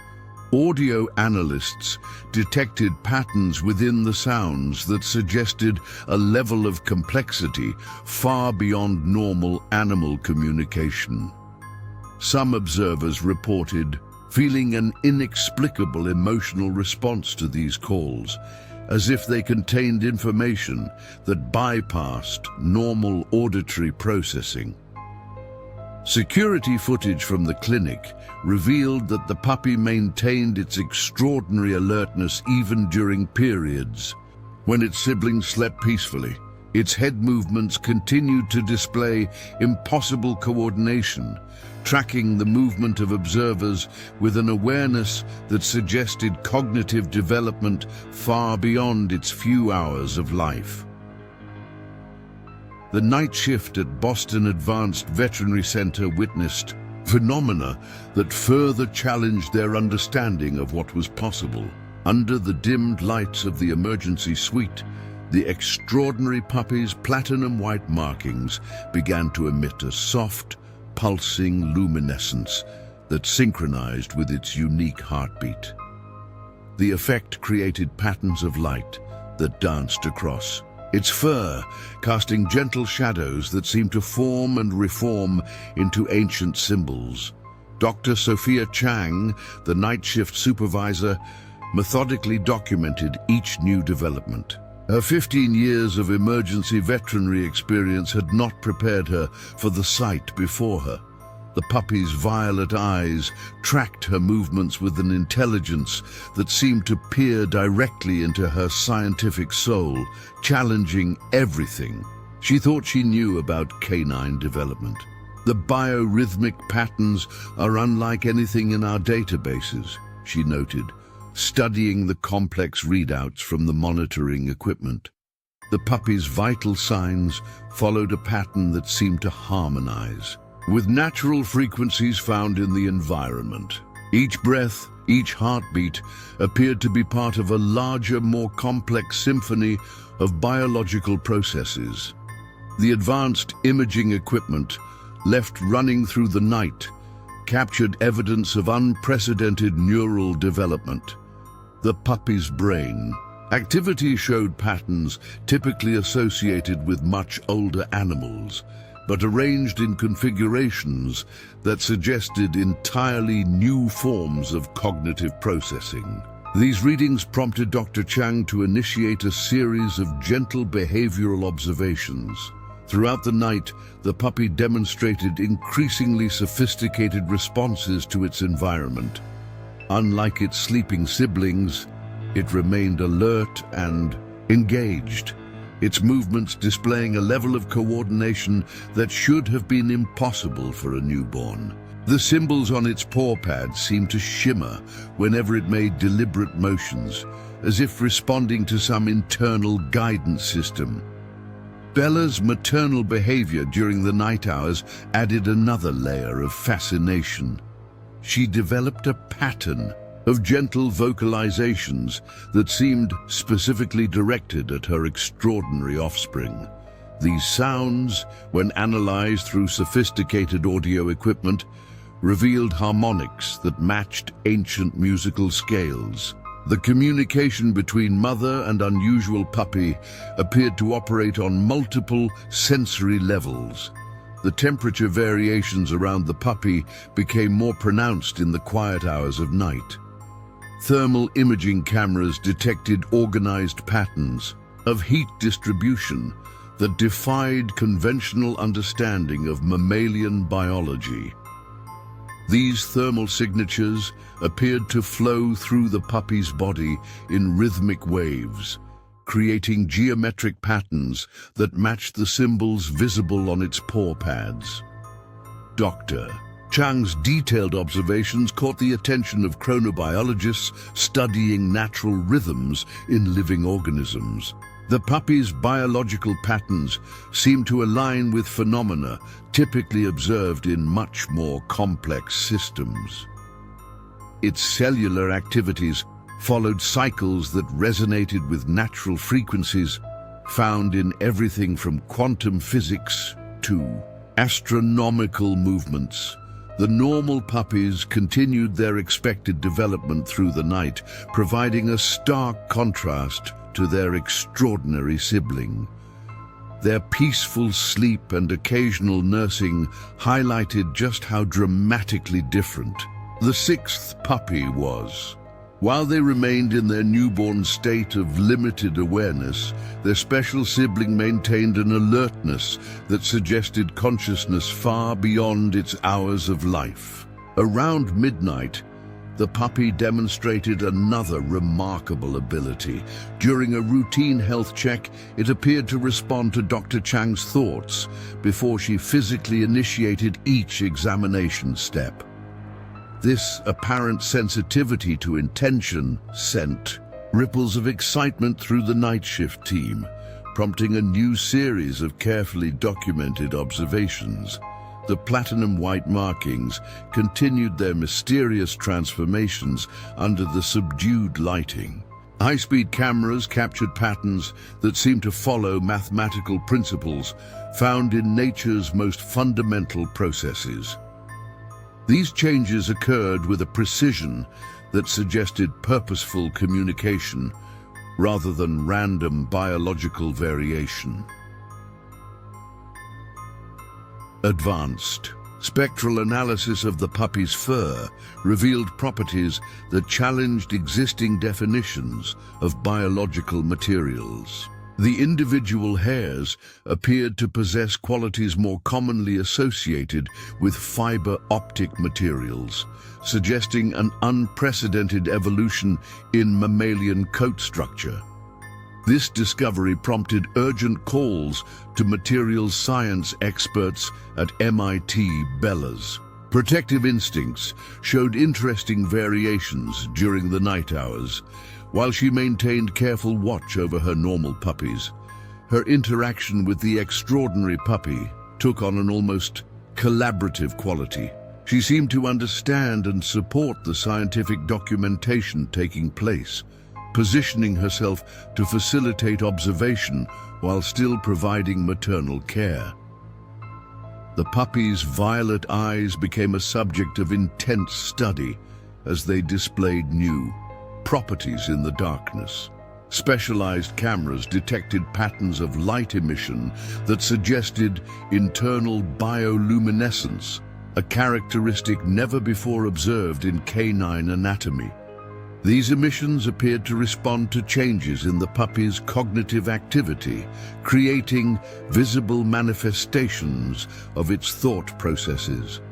Audio analysts detected patterns within the sounds that suggested a level of complexity far beyond normal animal communication. Some observers reported feeling an inexplicable emotional response to these calls, as if they contained information that bypassed normal auditory processing. Security footage from the clinic revealed that the puppy maintained its extraordinary alertness even during periods when its siblings slept peacefully. Its head movements continued to display impossible coordination, tracking the movement of observers with an awareness that suggested cognitive development far beyond its few hours of life. The night shift at Boston Advanced Veterinary Center witnessed phenomena that further challenged their understanding of what was possible. Under the dimmed lights of the emergency suite, the extraordinary puppy's platinum white markings began to emit a soft, pulsing luminescence that synchronized with its unique heartbeat. The effect created patterns of light that danced across its fur, casting gentle shadows that seemed to form and reform into ancient symbols. Dr. Sophia Chang, the night shift supervisor, methodically documented each new development. Her 15 years of emergency veterinary experience had not prepared her for the sight before her. The puppy's violet eyes tracked her movements with an intelligence that seemed to peer directly into her scientific soul, challenging everything she thought she knew about canine development. The biorhythmic patterns are unlike anything in our databases, she noted, studying the complex readouts from the monitoring equipment. The puppy's vital signs followed a pattern that seemed to harmonize with natural frequencies found in the environment. Each breath, each heartbeat appeared to be part of a larger, more complex symphony of biological processes. The advanced imaging equipment, left running through the night, captured evidence of unprecedented neural development. The puppy's brain activity showed patterns typically associated with much older animals, but arranged in configurations that suggested entirely new forms of cognitive processing. These readings prompted Dr. Chang to initiate a series of gentle behavioral observations. Throughout the night, the puppy demonstrated increasingly sophisticated responses to its environment. Unlike its sleeping siblings, it remained alert and engaged, its movements displaying a level of coordination that should have been impossible for a newborn. The symbols on its paw pads seemed to shimmer whenever it made deliberate motions, as if responding to some internal guidance system. Bella's maternal behavior during the night hours added another layer of fascination. She developed a pattern of gentle vocalizations that seemed specifically directed at her extraordinary offspring. These sounds, when analyzed through sophisticated audio equipment, revealed harmonics that matched ancient musical scales. The communication between mother and unusual puppy appeared to operate on multiple sensory levels. The temperature variations around the puppy became more pronounced in the quiet hours of night. Thermal imaging cameras detected organized patterns of heat distribution that defied conventional understanding of mammalian biology. These thermal signatures appeared to flow through the puppy's body in rhythmic waves, creating geometric patterns that matched the symbols visible on its paw pads. Dr. Chang's detailed observations caught the attention of chronobiologists studying natural rhythms in living organisms. The puppy's biological patterns seemed to align with phenomena typically observed in much more complex systems. Its cellular activities followed cycles that resonated with natural frequencies found in everything from quantum physics to astronomical movements. The normal puppies continued their expected development through the night, providing a stark contrast to their extraordinary sibling. Their peaceful sleep and occasional nursing highlighted just how dramatically different the sixth puppy was. While they remained in their newborn state of limited awareness, their special sibling maintained an alertness that suggested consciousness far beyond its hours of life. Around midnight, the puppy demonstrated another remarkable ability. During a routine health check, it appeared to respond to Dr. Chang's thoughts before she physically initiated each examination step. This apparent sensitivity to intention sent ripples of excitement through the night shift team, prompting a new series of carefully documented observations. The platinum white markings continued their mysterious transformations under the subdued lighting. High-speed cameras captured patterns that seemed to follow mathematical principles found in nature's most fundamental processes. These changes occurred with a precision that suggested purposeful communication rather than random biological variation. Advanced spectral analysis of the puppy's fur revealed properties that challenged existing definitions of biological materials. The individual hairs appeared to possess qualities more commonly associated with fiber optic materials, suggesting an unprecedented evolution in mammalian coat structure. This discovery prompted urgent calls to materials science experts at MIT Bellas. Protective instincts showed interesting variations during the night hours. While she maintained careful watch over her normal puppies, her interaction with the extraordinary puppy took on an almost collaborative quality. She seemed to understand and support the scientific documentation taking place, positioning herself to facilitate observation while still providing maternal care. The puppy's violet eyes became a subject of intense study as they displayed new properties in the darkness. Specialized cameras detected patterns of light emission that suggested internal bioluminescence, a characteristic never before observed in canine anatomy. These emissions appeared to respond to changes in the puppy's cognitive activity, creating visible manifestations of its thought processes.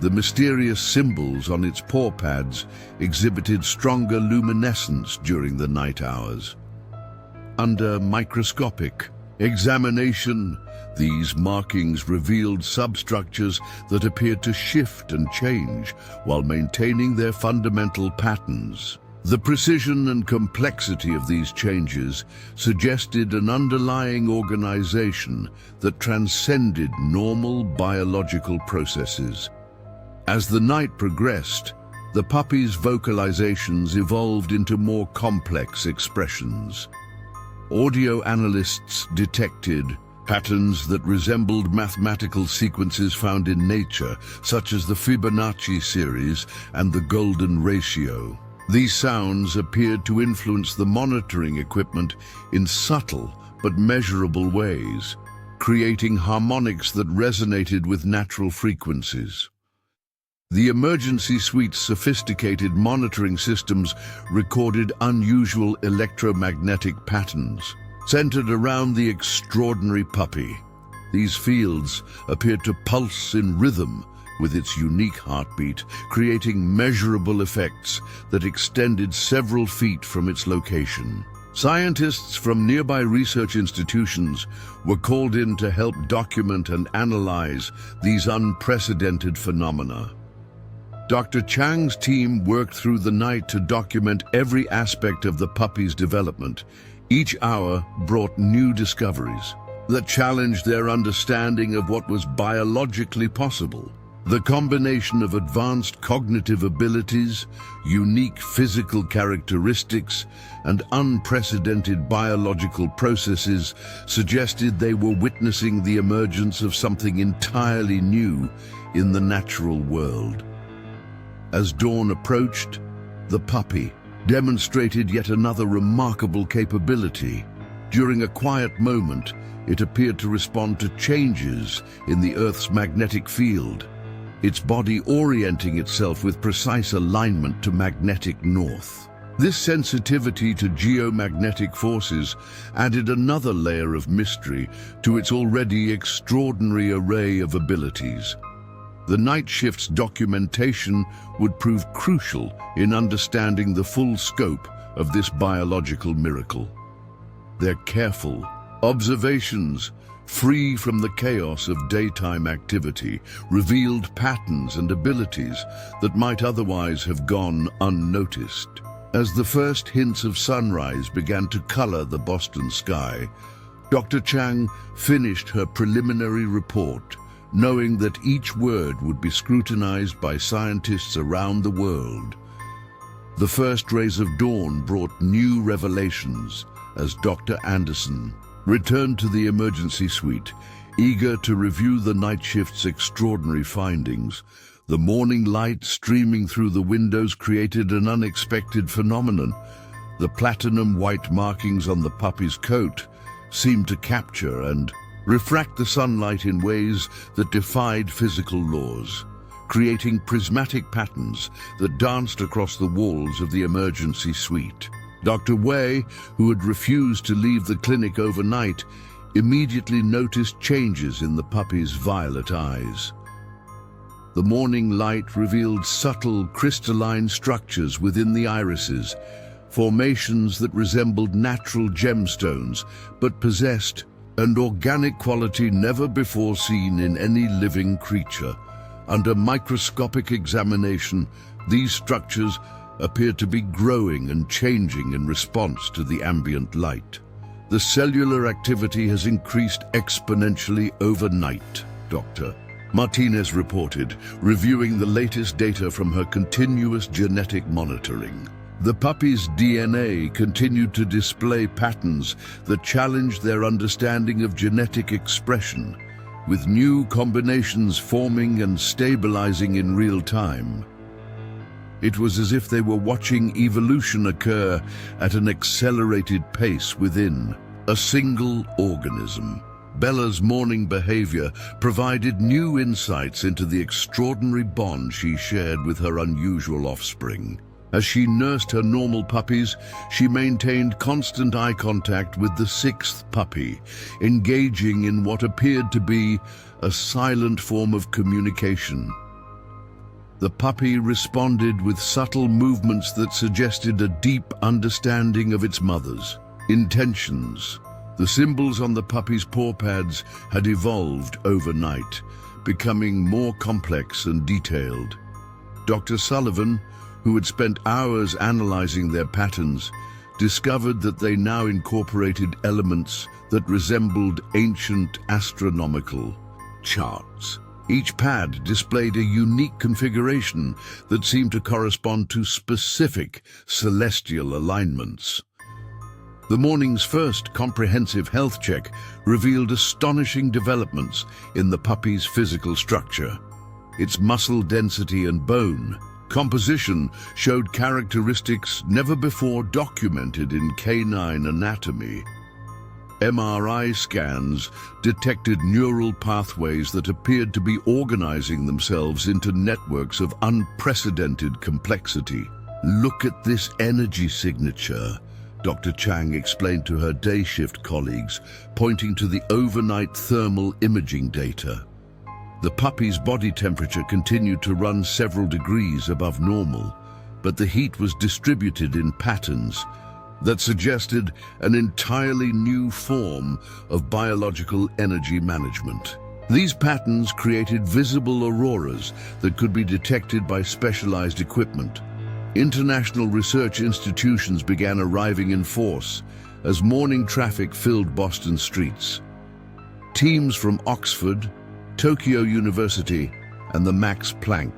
The mysterious symbols on its paw pads exhibited stronger luminescence during the night hours. Under microscopic examination, these markings revealed substructures that appeared to shift and change while maintaining their fundamental patterns. The precision and complexity of these changes suggested an underlying organization that transcended normal biological processes. As the night progressed, the puppy's vocalizations evolved into more complex expressions. Audio analysts detected patterns that resembled mathematical sequences found in nature, such as the Fibonacci series and the golden ratio. These sounds appeared to influence the monitoring equipment in subtle but measurable ways, creating harmonics that resonated with natural frequencies. The emergency suite's sophisticated monitoring systems recorded unusual electromagnetic patterns centered around the extraordinary puppy. These fields appeared to pulse in rhythm with its unique heartbeat, creating measurable effects that extended several feet from its location. Scientists from nearby research institutions were called in to help document and analyze these unprecedented phenomena. Dr. Chang's team worked through the night to document every aspect of the puppy's development. Each hour brought new discoveries that challenged their understanding of what was biologically possible. The combination of advanced cognitive abilities, unique physical characteristics, and unprecedented biological processes suggested they were witnessing the emergence of something entirely new in the natural world. As dawn approached, the puppy demonstrated yet another remarkable capability. During a quiet moment, it appeared to respond to changes in the Earth's magnetic field. its body orienting itself with precise alignment to magnetic north. This sensitivity to geomagnetic forces added another layer of mystery to its already extraordinary array of abilities. The night shift's documentation would prove crucial in understanding the full scope of this biological miracle. Their careful observations, free from the chaos of daytime activity, revealed patterns and abilities that might otherwise have gone unnoticed. As the first hints of sunrise began to color the Boston sky, Dr. Chang finished her preliminary report, knowing that each word would be scrutinized by scientists around the world. The first rays of dawn brought new revelations as Dr. Anderson returned to the emergency suite, eager to review the night shift's extraordinary findings. The morning light streaming through the windows created an unexpected phenomenon. The platinum-white markings on the puppy's coat seemed to capture and refract the sunlight in ways that defied physical laws, creating prismatic patterns that danced across the walls of the emergency suite. Dr. Wei, who had refused to leave the clinic overnight, immediately noticed changes in the puppy's violet eyes. The morning light revealed subtle crystalline structures within the irises, formations that resembled natural gemstones but possessed an organic quality never before seen in any living creature. Under microscopic examination, these structures appeared to be growing and changing in response to the ambient light. The cellular activity has increased exponentially overnight, Dr. Martinez reported, reviewing the latest data from her continuous genetic monitoring. The puppy's DNA continued to display patterns that challenged their understanding of genetic expression, with new combinations forming and stabilizing in real time. It was as if they were watching evolution occur at an accelerated pace within a single organism. Bella's morning behavior provided new insights into the extraordinary bond she shared with her unusual offspring. As she nursed her normal puppies, she maintained constant eye contact with the sixth puppy, engaging in what appeared to be a silent form of communication. The puppy responded with subtle movements that suggested a deep understanding of its mother's intentions. The symbols on the puppy's paw pads had evolved overnight, becoming more complex and detailed. Dr. Sullivan, who had spent hours analyzing their patterns, discovered that they now incorporated elements that resembled ancient astronomical charts. Each pad displayed a unique configuration that seemed to correspond to specific celestial alignments. The morning's first comprehensive health check revealed astonishing developments in the puppy's physical structure. Its muscle density and bone composition showed characteristics never before documented in canine anatomy. MRI scans detected neural pathways that appeared to be organizing themselves into networks of unprecedented complexity. "Look at this energy signature," Dr. Chang explained to her day shift colleagues, pointing to the overnight thermal imaging data. The puppy's body temperature continued to run several degrees above normal, but the heat was distributed in patterns that suggested an entirely new form of biological energy management. These patterns created visible auroras that could be detected by specialized equipment. International research institutions began arriving in force as morning traffic filled Boston streets. Teams from Oxford, Tokyo University, and the Max Planck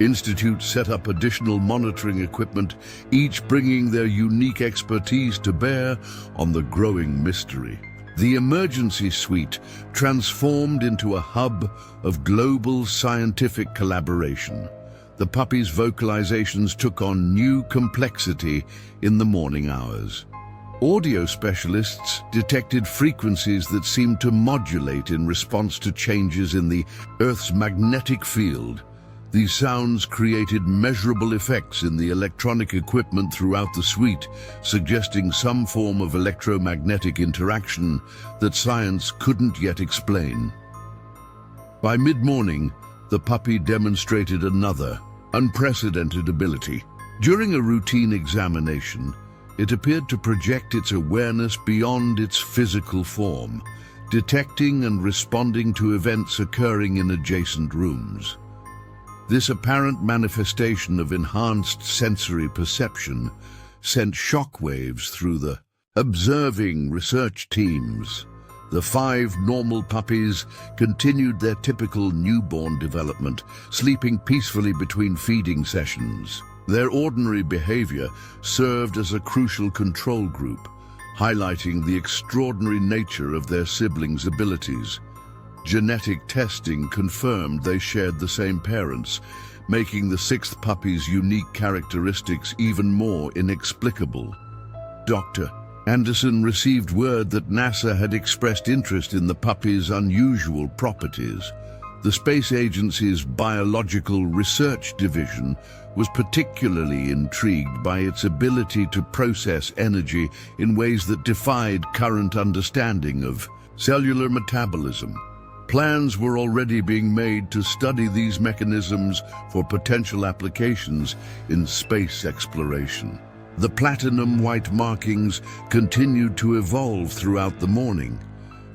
Institute set up additional monitoring equipment, each bringing their unique expertise to bear on the growing mystery. The emergency suite transformed into a hub of global scientific collaboration. The puppy's vocalizations took on new complexity in the morning hours. Audio specialists detected frequencies that seemed to modulate in response to changes in the Earth's magnetic field, These sounds created measurable effects in the electronic equipment throughout the suite, suggesting some form of electromagnetic interaction that science couldn't yet explain. By mid-morning, the puppy demonstrated another, unprecedented ability. During a routine examination, it appeared to project its awareness beyond its physical form, detecting and responding to events occurring in adjacent rooms. This apparent manifestation of enhanced sensory perception sent shockwaves through the observing research teams. The 5 normal puppies continued their typical newborn development, sleeping peacefully between feeding sessions. Their ordinary behavior served as a crucial control group, highlighting the extraordinary nature of their siblings' abilities. Genetic testing confirmed they shared the same parents, making the 6th puppy's unique characteristics even more inexplicable. Dr. Anderson received word that NASA had expressed interest in the puppy's unusual properties. The space agency's Biological Research Division was particularly intrigued by its ability to process energy in ways that defied current understanding of cellular metabolism. Plans were already being made to study these mechanisms for potential applications in space exploration. The platinum white markings continued to evolve throughout the morning,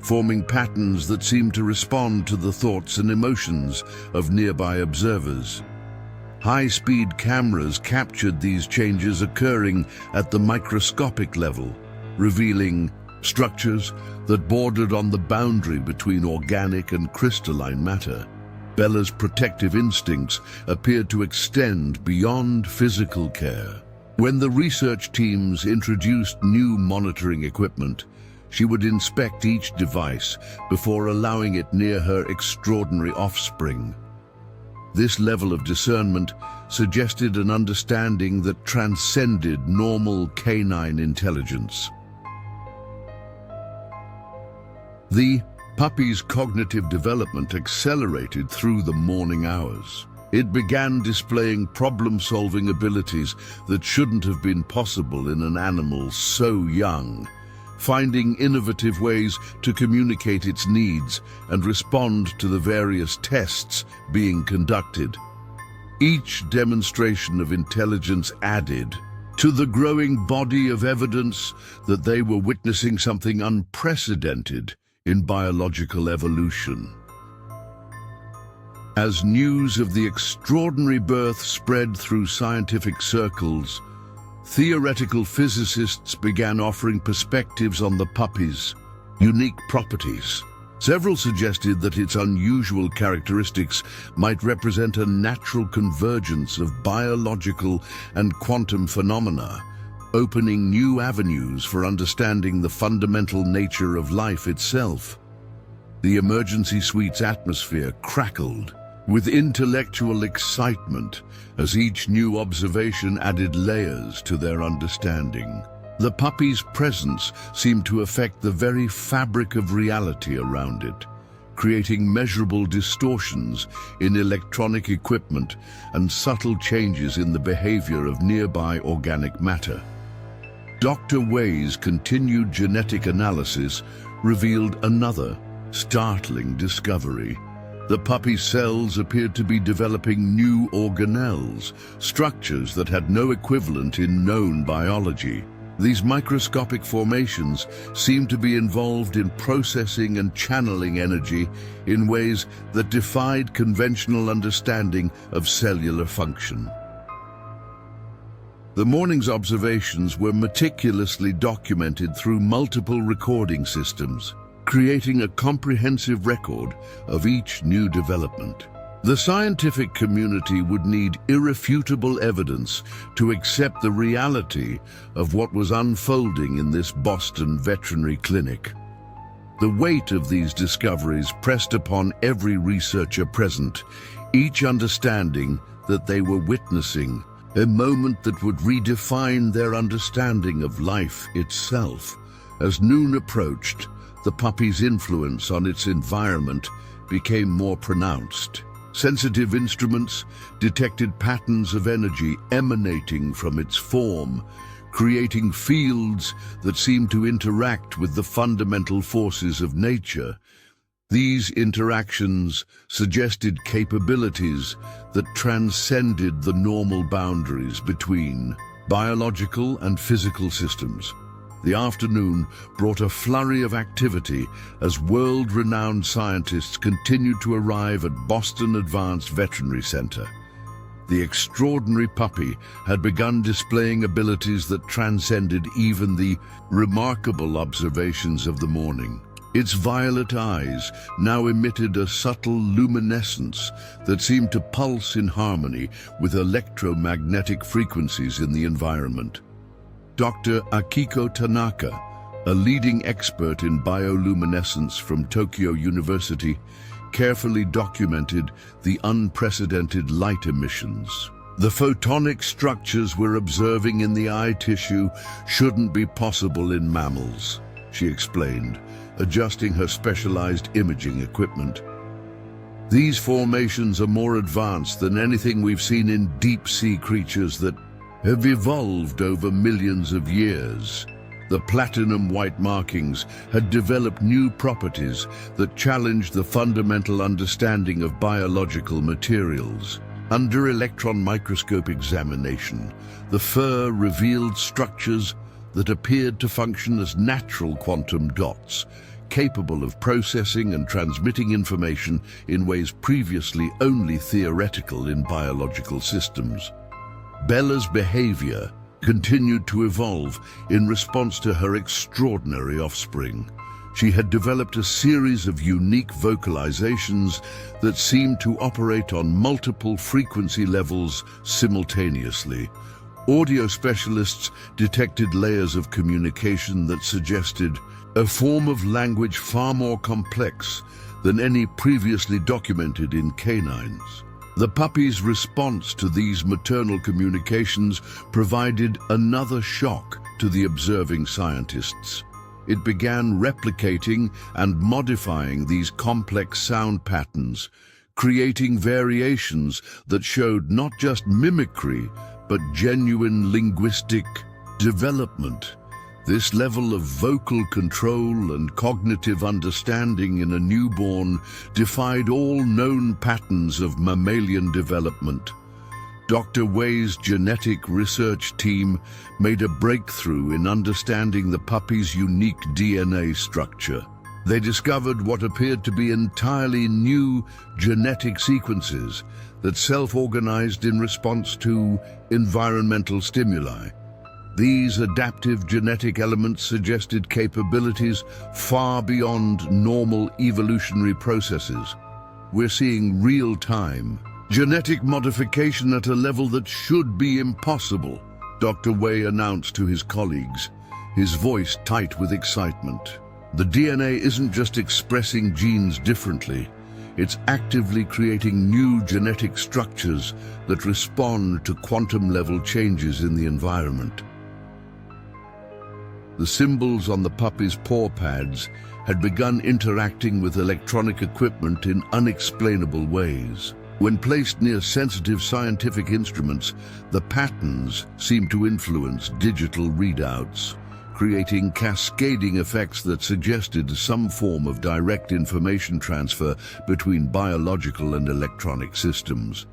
forming patterns that seemed to respond to the thoughts and emotions of nearby observers. High-speed cameras captured these changes occurring at the microscopic level, revealing structures that bordered on the boundary between organic and crystalline matter. Bella's protective instincts appeared to extend beyond physical care. When the research teams introduced new monitoring equipment, she would inspect each device before allowing it near her extraordinary offspring. This level of discernment suggested an understanding that transcended normal canine intelligence. The puppy's cognitive development accelerated through the morning hours. It began displaying problem-solving abilities that shouldn't have been possible in an animal so young, finding innovative ways to communicate its needs and respond to the various tests being conducted. Each demonstration of intelligence added to the growing body of evidence that they were witnessing something unprecedented in biological evolution. As news of the extraordinary birth spread through scientific circles, theoretical physicists began offering perspectives on the puppy's unique properties. Several suggested that its unusual characteristics might represent a natural convergence of biological and quantum phenomena, opening new avenues for understanding the fundamental nature of life itself. The emergency suite's atmosphere crackled with intellectual excitement as each new observation added layers to their understanding. The puppy's presence seemed to affect the very fabric of reality around it, creating measurable distortions in electronic equipment and subtle changes in the behavior of nearby organic matter. Dr. Wei's continued genetic analysis revealed another startling discovery. The puppy's cells appeared to be developing new organelles, structures that had no equivalent in known biology. These microscopic formations seemed to be involved in processing and channeling energy in ways that defied conventional understanding of cellular function. The morning's observations were meticulously documented through multiple recording systems, creating a comprehensive record of each new development. The scientific community would need irrefutable evidence to accept the reality of what was unfolding in this Boston veterinary clinic. The weight of these discoveries pressed upon every researcher present, each understanding that they were witnessing a moment that would redefine their understanding of life itself. As noon approached, the puppy's influence on its environment became more pronounced. Sensitive instruments detected patterns of energy emanating from its form, creating fields that seemed to interact with the fundamental forces of nature. These interactions suggested capabilities that transcended the normal boundaries between biological and physical systems. The afternoon brought a flurry of activity as world-renowned scientists continued to arrive at Boston Advanced Veterinary Center. The extraordinary puppy had begun displaying abilities that transcended even the remarkable observations of the morning. Its violet eyes now emitted a subtle luminescence that seemed to pulse in harmony with electromagnetic frequencies in the environment. Dr. Akiko Tanaka, a leading expert in bioluminescence from Tokyo University, carefully documented the unprecedented light emissions. The photonic structures we're observing in the eye tissue shouldn't be possible in mammals, she explained, adjusting her specialized imaging equipment. These formations are more advanced than anything we've seen in deep-sea creatures that have evolved over millions of years. The platinum white markings had developed new properties that challenged the fundamental understanding of biological materials. Under electron microscope examination, the fur revealed structures that appeared to function as natural quantum dots, capable of processing and transmitting information in ways previously only theoretical in biological systems. Bella's behavior continued to evolve in response to her extraordinary offspring. She had developed a series of unique vocalizations that seemed to operate on multiple frequency levels simultaneously. Audio specialists detected layers of communication that suggested a form of language far more complex than any previously documented in canines. The puppy's response to these maternal communications provided another shock to the observing scientists. It began replicating and modifying these complex sound patterns, creating variations that showed not just mimicry, but genuine linguistic development. This level of vocal control and cognitive understanding in a newborn defied all known patterns of mammalian development. Dr. Wei's genetic research team made a breakthrough in understanding the puppy's unique DNA structure. They discovered what appeared to be entirely new genetic sequences that self-organized in response to environmental stimuli. These adaptive genetic elements suggested capabilities far beyond normal evolutionary processes. We're seeing real-time genetic modification at a level that should be impossible, Dr. Wei announced to his colleagues, his voice tight with excitement. The DNA isn't just expressing genes differently, it's actively creating new genetic structures that respond to quantum-level changes in the environment. The symbols on the puppy's paw pads had begun interacting with electronic equipment in unexplainable ways. When placed near sensitive scientific instruments, the patterns seemed to influence digital readouts, creating cascading effects that suggested some form of direct information transfer between biological and electronic systems.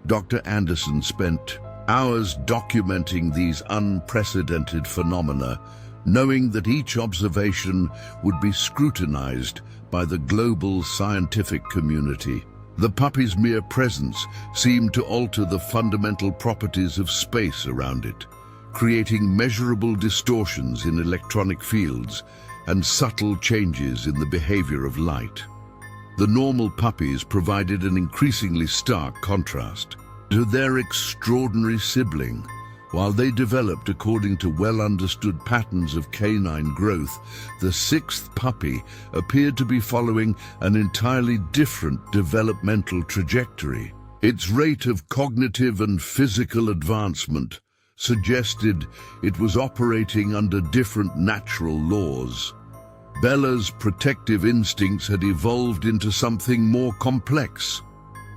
Dr. Anderson spent hours documenting these unprecedented phenomena, knowing that each observation would be scrutinized by the global scientific community. The puppy's mere presence seemed to alter the fundamental properties of space around it, creating measurable distortions in electronic fields and subtle changes in the behavior of light. The normal puppies provided an increasingly stark contrast to their extraordinary sibling. While they developed according to well-understood patterns of canine growth, the sixth puppy appeared to be following an entirely different developmental trajectory. Its rate of cognitive and physical advancement suggested it was operating under different natural laws. Bella's protective instincts had evolved into something more complex.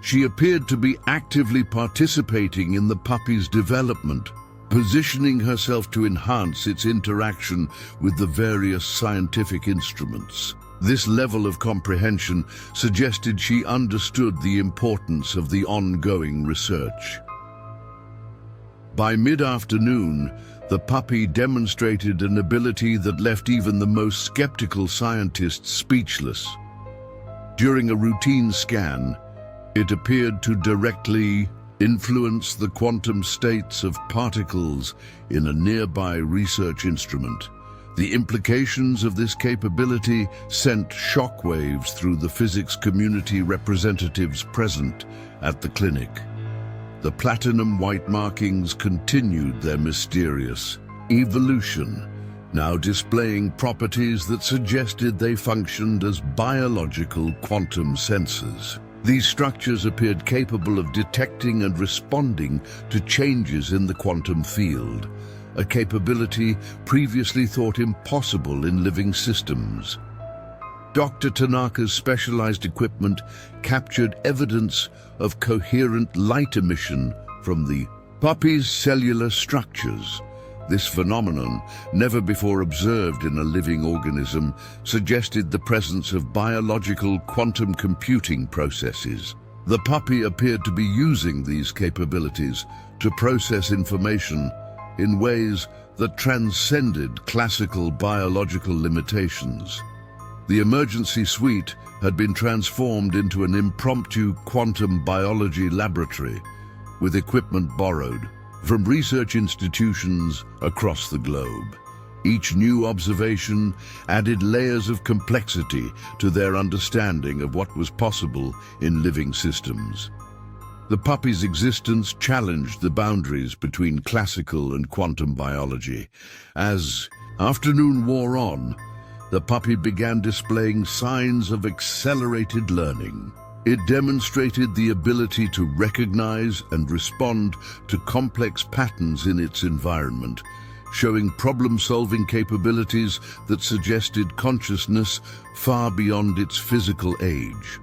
She appeared to be actively participating in the puppy's development, positioning herself to enhance its interaction with the various scientific instruments. This level of comprehension suggested she understood the importance of the ongoing research. By mid-afternoon, the puppy demonstrated an ability that left even the most skeptical scientists speechless. During a routine scan, it appeared to directly influence the quantum states of particles in a nearby research instrument. The implications of this capability sent shockwaves through the physics community representatives present at the clinic. The platinum white markings continued their mysterious evolution, now displaying properties that suggested they functioned as biological quantum sensors. These structures appeared capable of detecting and responding to changes in the quantum field, a capability previously thought impossible in living systems. Dr. Tanaka's specialized equipment captured evidence of coherent light emission from the puppy's cellular structures. This phenomenon, never before observed in a living organism, suggested the presence of biological quantum computing processes. The puppy appeared to be using these capabilities to process information in ways that transcended classical biological limitations. The emergency suite had been transformed into an impromptu quantum biology laboratory, with equipment borrowed from research institutions across the globe. Each new observation added layers of complexity to their understanding of what was possible in living systems. The puppy's existence challenged the boundaries between classical and quantum biology. As afternoon wore on, the puppy began displaying signs of accelerated learning. It demonstrated the ability to recognize and respond to complex patterns in its environment, showing problem-solving capabilities that suggested consciousness far beyond its physical age.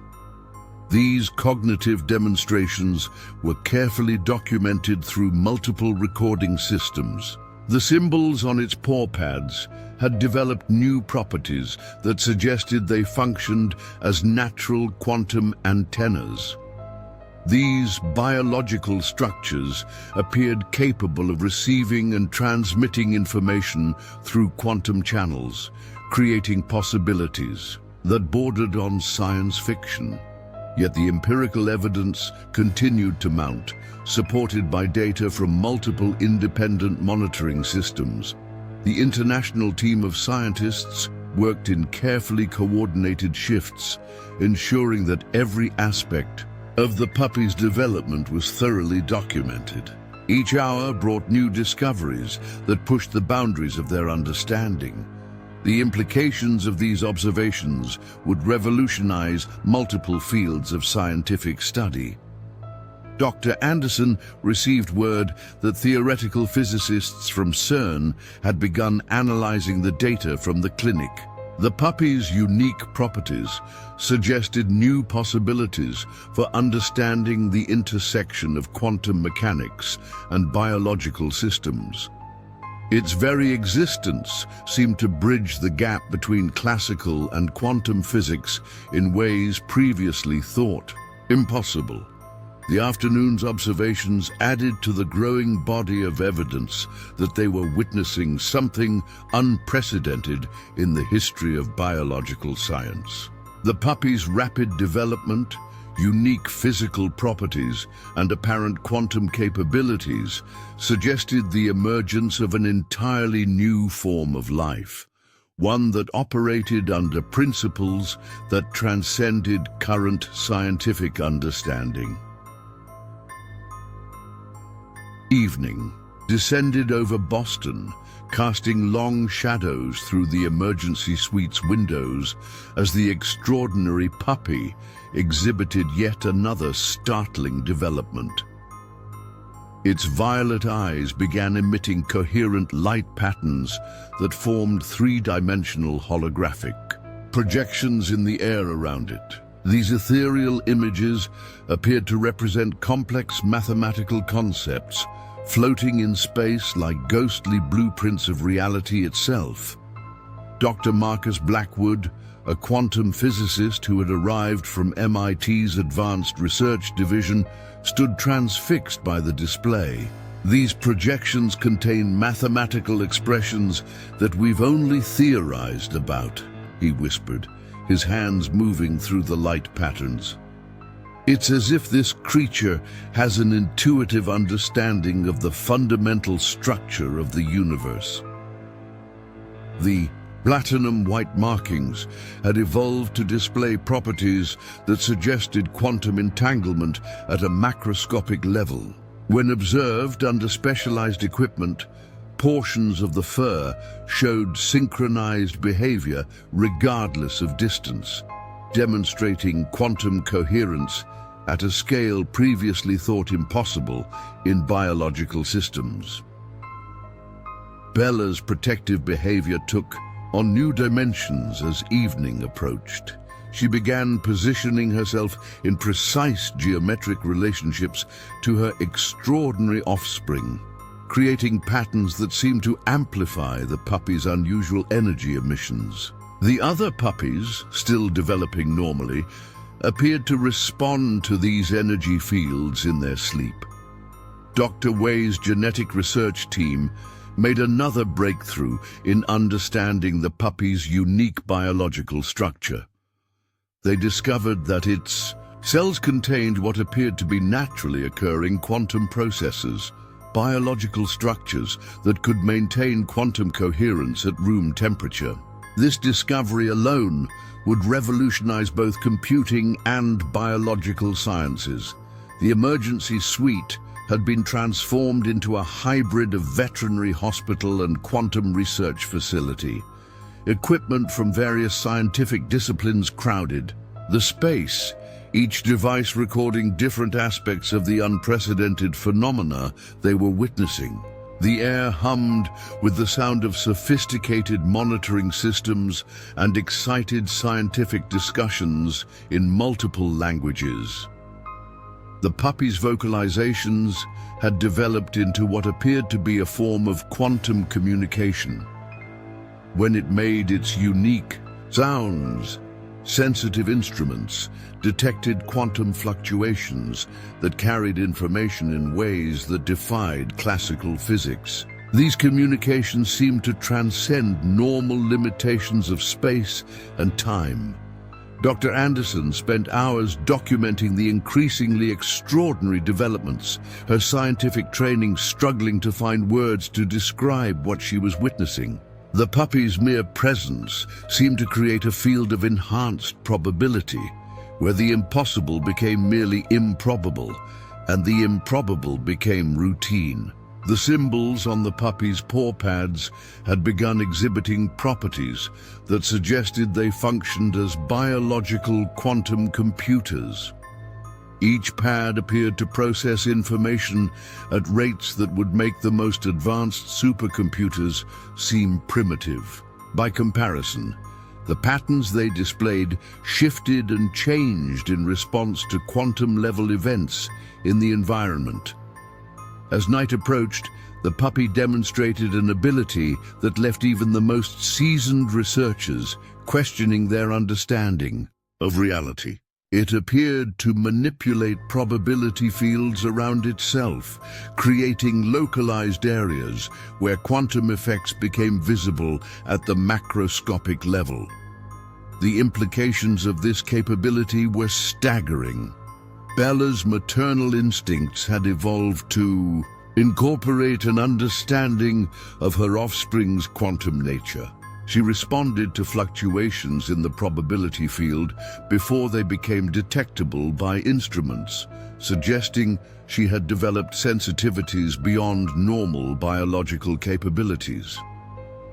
These cognitive demonstrations were carefully documented through multiple recording systems. The symbols on its paw pads had developed new properties that suggested they functioned as natural quantum antennas. These biological structures appeared capable of receiving and transmitting information through quantum channels, creating possibilities that bordered on science fiction. Yet the empirical evidence continued to mount, supported by data from multiple independent monitoring systems. The international team of scientists worked in carefully coordinated shifts, ensuring that every aspect of the puppy's development was thoroughly documented. Each hour brought new discoveries that pushed the boundaries of their understanding. The implications of these observations would revolutionize multiple fields of scientific study. Dr. Anderson received word that theoretical physicists from CERN had begun analyzing the data from the clinic. The puppy's unique properties suggested new possibilities for understanding the intersection of quantum mechanics and biological systems. Its very existence seemed to bridge the gap between classical and quantum physics in ways previously thought impossible. The afternoon's observations added to the growing body of evidence that they were witnessing something unprecedented in the history of biological science. The puppy's rapid development, unique physical properties, and apparent quantum capabilities suggested the emergence of an entirely new form of life, one that operated under principles that transcended current scientific understanding. Evening descended over Boston, casting long shadows through the emergency suite's windows as the extraordinary puppy exhibited yet another startling development. Its violet eyes began emitting coherent light patterns that formed three-dimensional holographic projections in the air around it. These ethereal images appeared to represent complex mathematical concepts, floating in space like ghostly blueprints of reality itself. Dr. Marcus Blackwood, a quantum physicist who had arrived from MIT's Advanced Research Division, stood transfixed by the display. These projections contain mathematical expressions that we've only theorized about, he whispered, his hands moving through the light patterns. It's as if this creature has an intuitive understanding of the fundamental structure of the universe. The platinum white markings had evolved to display properties that suggested quantum entanglement at a macroscopic level. When observed under specialized equipment, portions of the fur showed synchronized behavior regardless of distance, demonstrating quantum coherence at a scale previously thought impossible in biological systems. Bella's protective behavior took on new dimensions as evening approached. She began positioning herself in precise geometric relationships to her extraordinary offspring, creating patterns that seemed to amplify the puppy's unusual energy emissions. The other puppies, still developing normally, appeared to respond to these energy fields in their sleep. Dr. Wei's genetic research team made another breakthrough in understanding the puppy's unique biological structure. They discovered that its cells contained what appeared to be naturally occurring quantum processes, biological structures that could maintain quantum coherence at room temperature. This discovery alone would revolutionize both computing and biological sciences. The emergency suite had been transformed into a hybrid of veterinary hospital and quantum research facility. Equipment from various scientific disciplines crowded the space, each device recording different aspects of the unprecedented phenomena they were witnessing. The air hummed with the sound of sophisticated monitoring systems and excited scientific discussions in multiple languages. The puppy's vocalizations had developed into what appeared to be a form of quantum communication. When it made its unique sounds, sensitive instruments detected quantum fluctuations that carried information in ways that defied classical physics. These communications seemed to transcend normal limitations of space and time. Dr. Anderson spent hours documenting the increasingly extraordinary developments, her scientific training struggling to find words to describe what she was witnessing. The puppy's mere presence seemed to create a field of enhanced probability, where the impossible became merely improbable, and the improbable became routine. The symbols on the puppy's paw pads had begun exhibiting properties that suggested they functioned as biological quantum computers. Each pad appeared to process information at rates that would make the most advanced supercomputers seem primitive. By comparison, the patterns they displayed shifted and changed in response to quantum-level events in the environment. As night approached, the puppy demonstrated an ability that left even the most seasoned researchers questioning their understanding of reality. It appeared to manipulate probability fields around itself, creating localized areas where quantum effects became visible at the macroscopic level. The implications of this capability were staggering. Bella's maternal instincts had evolved to incorporate an understanding of her offspring's quantum nature. She responded to fluctuations in the probability field before they became detectable by instruments, suggesting she had developed sensitivities beyond normal biological capabilities.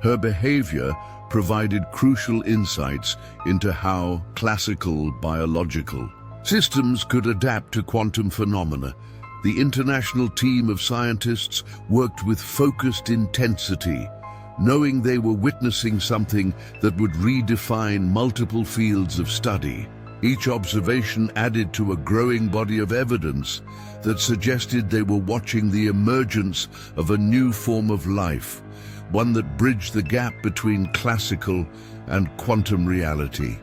Her behavior provided crucial insights into how classical biological systems could adapt to quantum phenomena. The international team of scientists worked with focused intensity, knowing they were witnessing something that would redefine multiple fields of study. Each observation added to a growing body of evidence that suggested they were watching the emergence of a new form of life, one that bridged the gap between classical and quantum reality.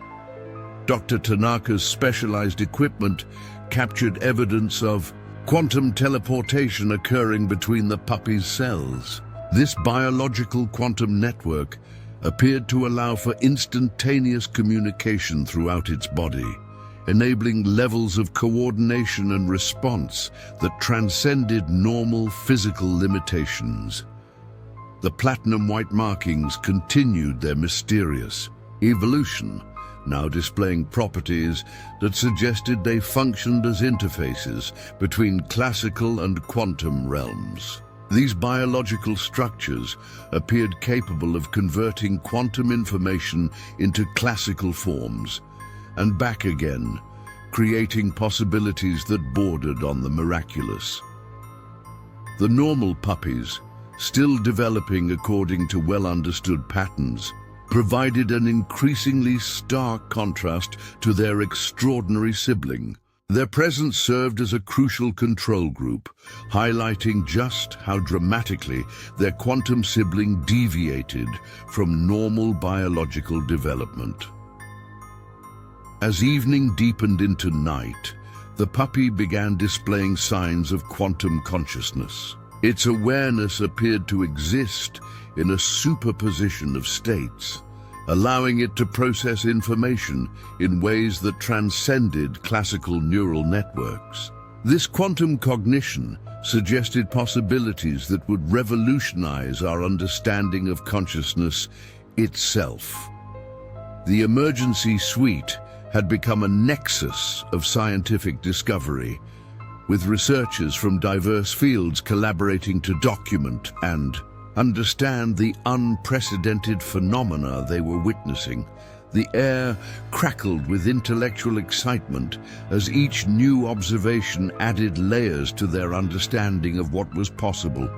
Dr. Tanaka's specialized equipment captured evidence of quantum teleportation occurring between the puppy's cells. This biological quantum network appeared to allow for instantaneous communication throughout its body, enabling levels of coordination and response that transcended normal physical limitations. The platinum white markings continued their mysterious evolution, now displaying properties that suggested they functioned as interfaces between classical and quantum realms. These biological structures appeared capable of converting quantum information into classical forms and back again, creating possibilities that bordered on the miraculous. The normal puppies, still developing according to well-understood patterns, provided an increasingly stark contrast to their extraordinary sibling. Their presence served as a crucial control group, highlighting just how dramatically their quantum sibling deviated from normal biological development. As evening deepened into night, the puppy began displaying signs of quantum consciousness. Its awareness appeared to exist in a superposition of states, allowing it to process information in ways that transcended classical neural networks. This quantum cognition suggested possibilities that would revolutionize our understanding of consciousness itself. The emergency suite had become a nexus of scientific discovery, with researchers from diverse fields collaborating to document and understand the unprecedented phenomena they were witnessing. The air crackled with intellectual excitement as each new observation added layers to their understanding of what was possible.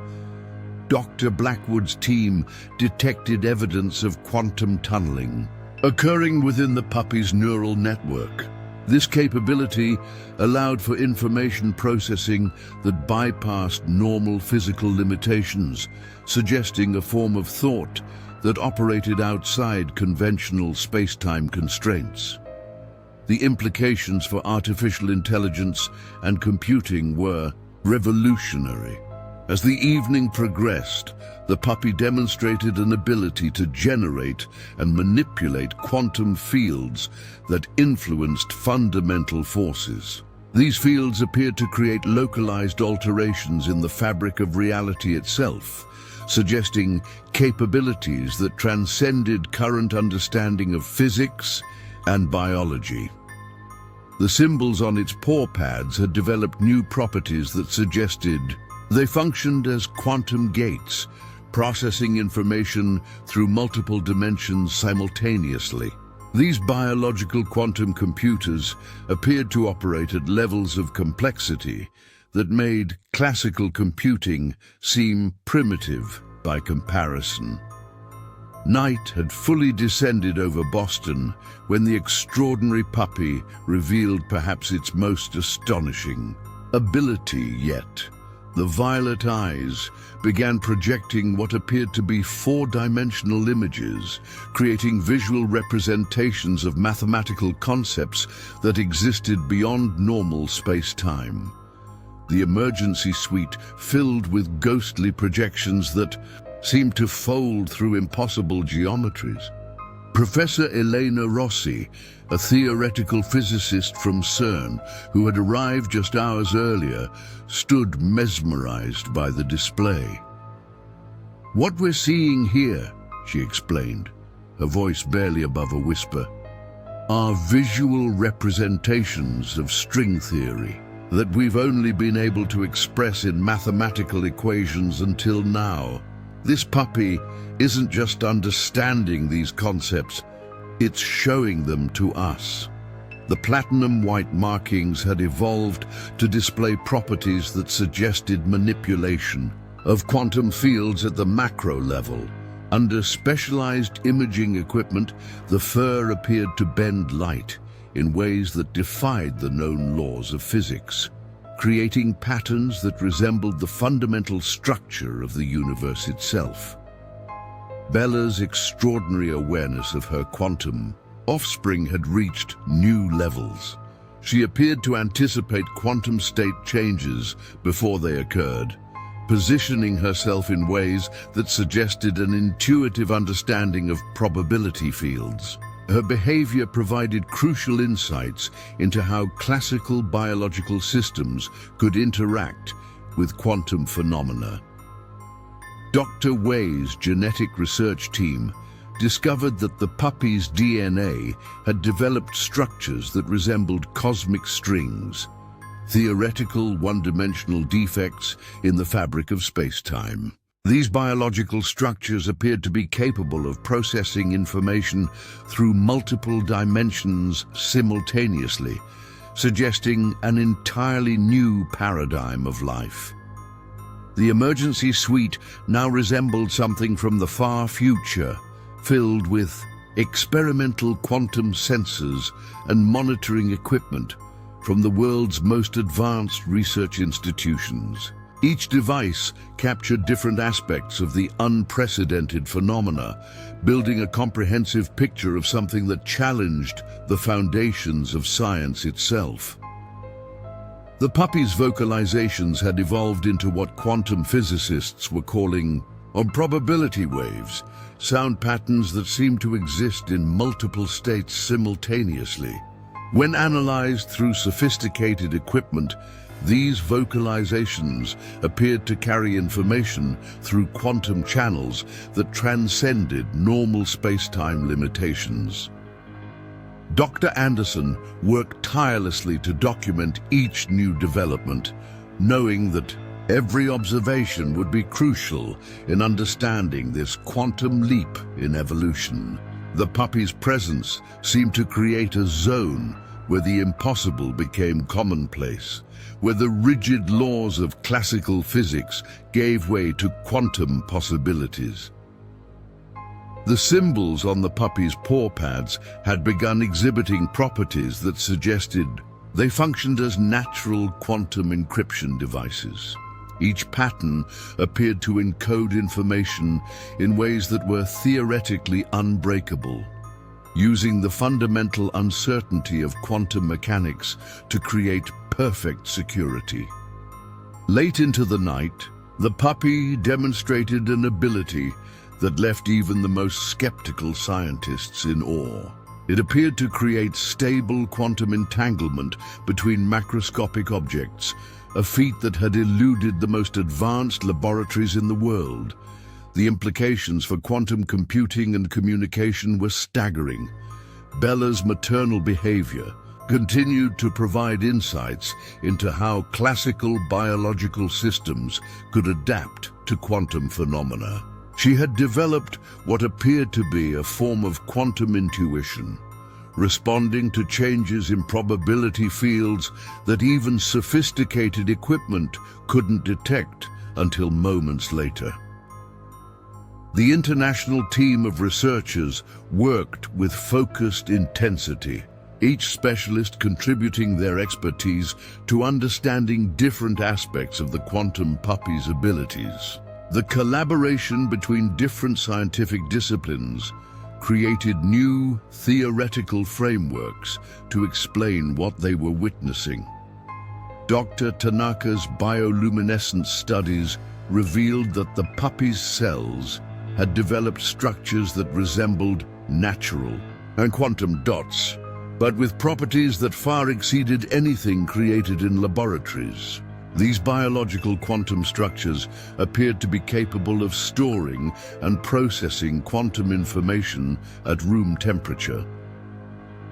Dr. Blackwood's team detected evidence of quantum tunneling occurring within the puppy's neural network. This capability allowed for information processing that bypassed normal physical limitations, suggesting a form of thought that operated outside conventional space-time constraints. The implications for artificial intelligence and computing were revolutionary. As the evening progressed, the puppy demonstrated an ability to generate and manipulate quantum fields that influenced fundamental forces. These fields appeared to create localized alterations in the fabric of reality itself, suggesting capabilities that transcended current understanding of physics and biology. The symbols on its paw pads had developed new properties that suggested they functioned as quantum gates, processing information through multiple dimensions simultaneously. These biological quantum computers appeared to operate at levels of complexity that made classical computing seem primitive by comparison. Night had fully descended over Boston when the extraordinary puppy revealed perhaps its most astonishing ability yet. The violet eyes began projecting what appeared to be four-dimensional images, creating visual representations of mathematical concepts that existed beyond normal space-time. The emergency suite filled with ghostly projections that seemed to fold through impossible geometries. Professor Elena Rossi, a theoretical physicist from CERN who had arrived just hours earlier, stood mesmerized by the display. "What we're seeing here," she explained, her voice barely above a whisper, "are visual representations of string theory that we've only been able to express in mathematical equations until now. This puppy isn't just understanding these concepts, it's showing them to us." The platinum white markings had evolved to display properties that suggested manipulation of quantum fields at the macro level. Under specialized imaging equipment, the fur appeared to bend light, in ways that defied the known laws of physics, creating patterns that resembled the fundamental structure of the universe itself. Bella's extraordinary awareness of her quantum offspring had reached new levels. She appeared to anticipate quantum state changes before they occurred, positioning herself in ways that suggested an intuitive understanding of probability fields. Her behavior provided crucial insights into how classical biological systems could interact with quantum phenomena. Dr. Wei's genetic research team discovered that the puppy's DNA had developed structures that resembled cosmic strings, theoretical one-dimensional defects in the fabric of space-time. These biological structures appeared to be capable of processing information through multiple dimensions simultaneously, suggesting an entirely new paradigm of life. The emergency suite now resembled something from the far future, filled with experimental quantum sensors and monitoring equipment from the world's most advanced research institutions. Each device captured different aspects of the unprecedented phenomena, building a comprehensive picture of something that challenged the foundations of science itself. The puppy's vocalizations had evolved into what quantum physicists were calling probability waves, sound patterns that seem to exist in multiple states simultaneously. When analyzed through sophisticated equipment, these vocalizations appeared to carry information through quantum channels that transcended normal space-time limitations. Dr. Anderson worked tirelessly to document each new development, knowing that every observation would be crucial in understanding this quantum leap in evolution. The puppy's presence seemed to create a zone where the impossible became commonplace, where the rigid laws of classical physics gave way to quantum possibilities. The symbols on the puppy's paw pads had begun exhibiting properties that suggested they functioned as natural quantum encryption devices. Each pattern appeared to encode information in ways that were theoretically unbreakable, using the fundamental uncertainty of quantum mechanics to create perfect security. Late into the night, the puppy demonstrated an ability that left even the most skeptical scientists in awe. It appeared to create stable quantum entanglement between macroscopic objects, a feat that had eluded the most advanced laboratories in the world. The implications for quantum computing and communication were staggering. Bella's maternal behavior continued to provide insights into how classical biological systems could adapt to quantum phenomena. She had developed what appeared to be a form of quantum intuition, responding to changes in probability fields that even sophisticated equipment couldn't detect until moments later. The international team of researchers worked with focused intensity, each specialist contributing their expertise to understanding different aspects of the quantum puppy's abilities. The collaboration between different scientific disciplines created new theoretical frameworks to explain what they were witnessing. Dr. Tanaka's bioluminescence studies revealed that the puppy's cells had developed structures that resembled natural and quantum dots, but with properties that far exceeded anything created in laboratories. These biological quantum structures appeared to be capable of storing and processing quantum information at room temperature.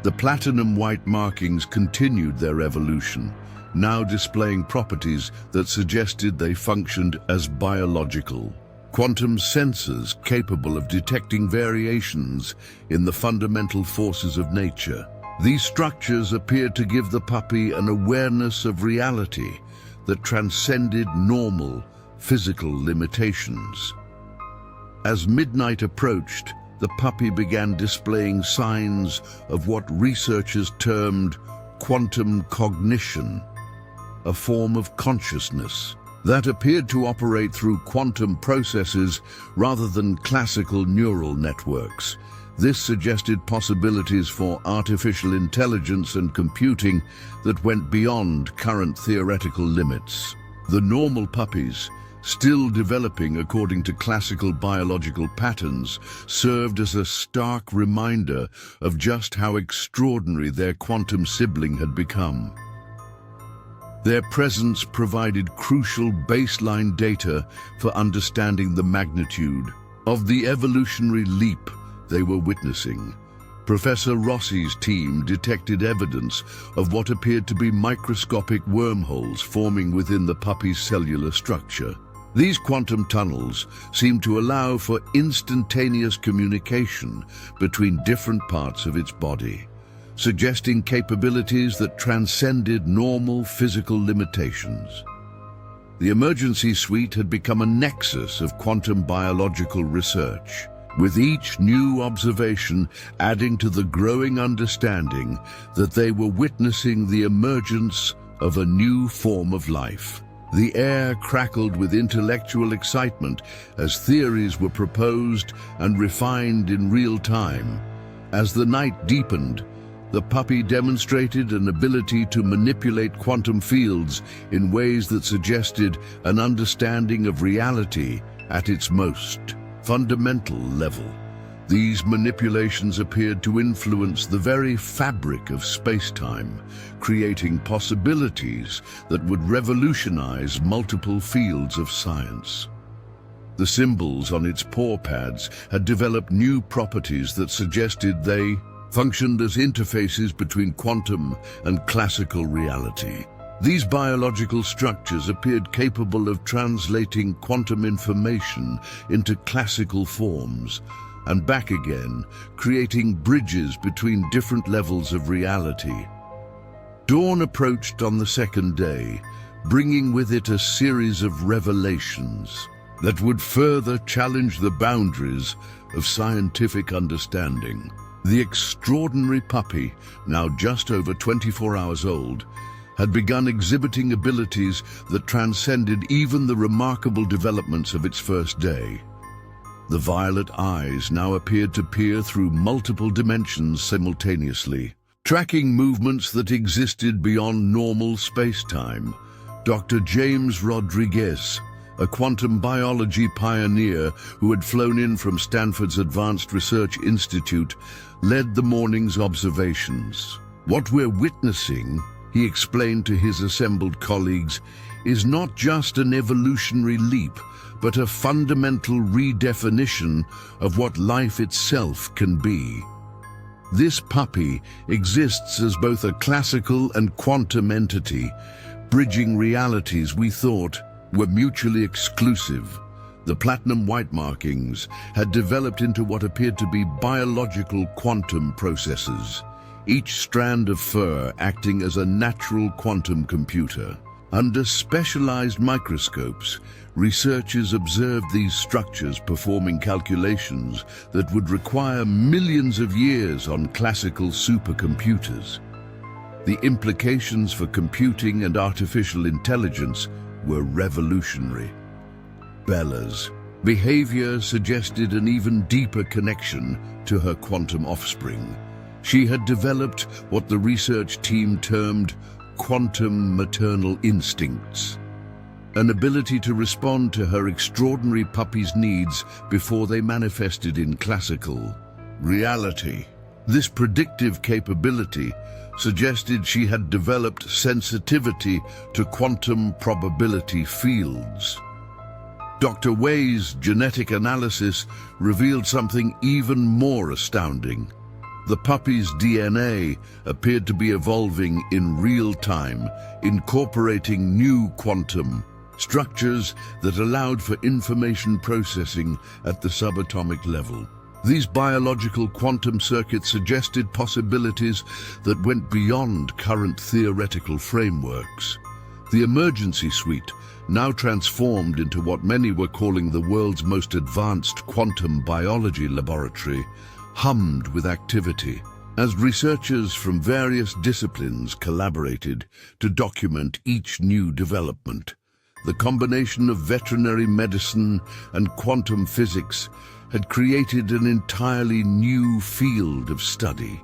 The platinum white markings continued their evolution, now displaying properties that suggested they functioned as biological quantum sensors capable of detecting variations in the fundamental forces of nature. These structures appeared to give the puppy an awareness of reality that transcended normal physical limitations. As midnight approached, the puppy began displaying signs of what researchers termed quantum cognition, a form of consciousness that appeared to operate through quantum processes rather than classical neural networks. This suggested possibilities for artificial intelligence and computing that went beyond current theoretical limits. The normal puppies, still developing according to classical biological patterns, served as a stark reminder of just how extraordinary their quantum sibling had become. Their presence provided crucial baseline data for understanding the magnitude of the evolutionary leap they were witnessing. Professor Rossi's team detected evidence of what appeared to be microscopic wormholes forming within the puppy's cellular structure. These quantum tunnels seemed to allow for instantaneous communication between different parts of its body, suggesting capabilities that transcended normal physical limitations. The emergency suite had become a nexus of quantum biological research, with each new observation adding to the growing understanding that they were witnessing the emergence of a new form of life. The air crackled with intellectual excitement as theories were proposed and refined in real time. As the night deepened, the puppy demonstrated an ability to manipulate quantum fields in ways that suggested an understanding of reality at its most fundamental level. These manipulations appeared to influence the very fabric of space-time, creating possibilities that would revolutionize multiple fields of science. The symbols on its paw pads had developed new properties that suggested they functioned as interfaces between quantum and classical reality. These biological structures appeared capable of translating quantum information into classical forms and back again, creating bridges between different levels of reality. Dawn approached on the second day, bringing with it a series of revelations that would further challenge the boundaries of scientific understanding. The extraordinary puppy, now just over 24 hours old, had begun exhibiting abilities that transcended even the remarkable developments of its first day. The violet eyes now appeared to peer through multiple dimensions simultaneously, tracking movements that existed beyond normal space-time. Dr. James Rodriguez, a quantum biology pioneer who had flown in from Stanford's Advanced Research Institute, led the morning's observations. What we're witnessing, he explained to his assembled colleagues, is not just an evolutionary leap, but a fundamental redefinition of what life itself can be. This puppy exists as both a classical and quantum entity, bridging realities we thought were mutually exclusive. The platinum white markings had developed into what appeared to be biological quantum processes, each strand of fur acting as a natural quantum computer. Under specialized microscopes, researchers observed these structures performing calculations that would require millions of years on classical supercomputers. The implications for computing and artificial intelligence were revolutionary. Bella's behavior suggested an even deeper connection to her quantum offspring. She had developed what the research team termed quantum maternal instincts, an ability to respond to her extraordinary puppy's needs before they manifested in classical reality. This predictive capability suggested she had developed sensitivity to quantum probability fields. Dr. Wei's genetic analysis revealed something even more astounding. The puppy's DNA appeared to be evolving in real time, incorporating new quantum structures that allowed for information processing at the subatomic level. These biological quantum circuits suggested possibilities that went beyond current theoretical frameworks. The emergency suite now transformed into what many were calling the world's most advanced quantum biology laboratory, hummed with activity. As researchers from various disciplines collaborated to document each new development, the combination of veterinary medicine and quantum physics had created an entirely new field of study.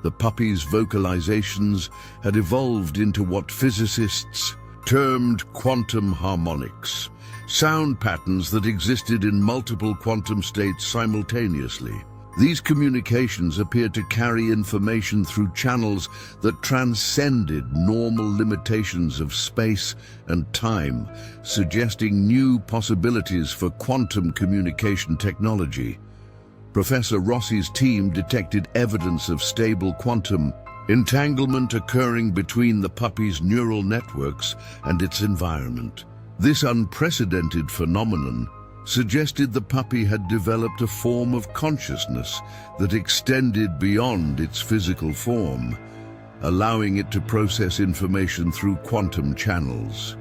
The puppy's vocalizations had evolved into what physicists termed quantum harmonics, sound patterns that existed in multiple quantum states simultaneously. These communications appeared to carry information through channels that transcended normal limitations of space and time, suggesting new possibilities for quantum communication technology. Professor Rossi's team detected evidence of stable quantum entanglement occurring between the puppy's neural networks and its environment. This unprecedented phenomenon suggested the puppy had developed a form of consciousness that extended beyond its physical form, allowing it to process information through quantum channels.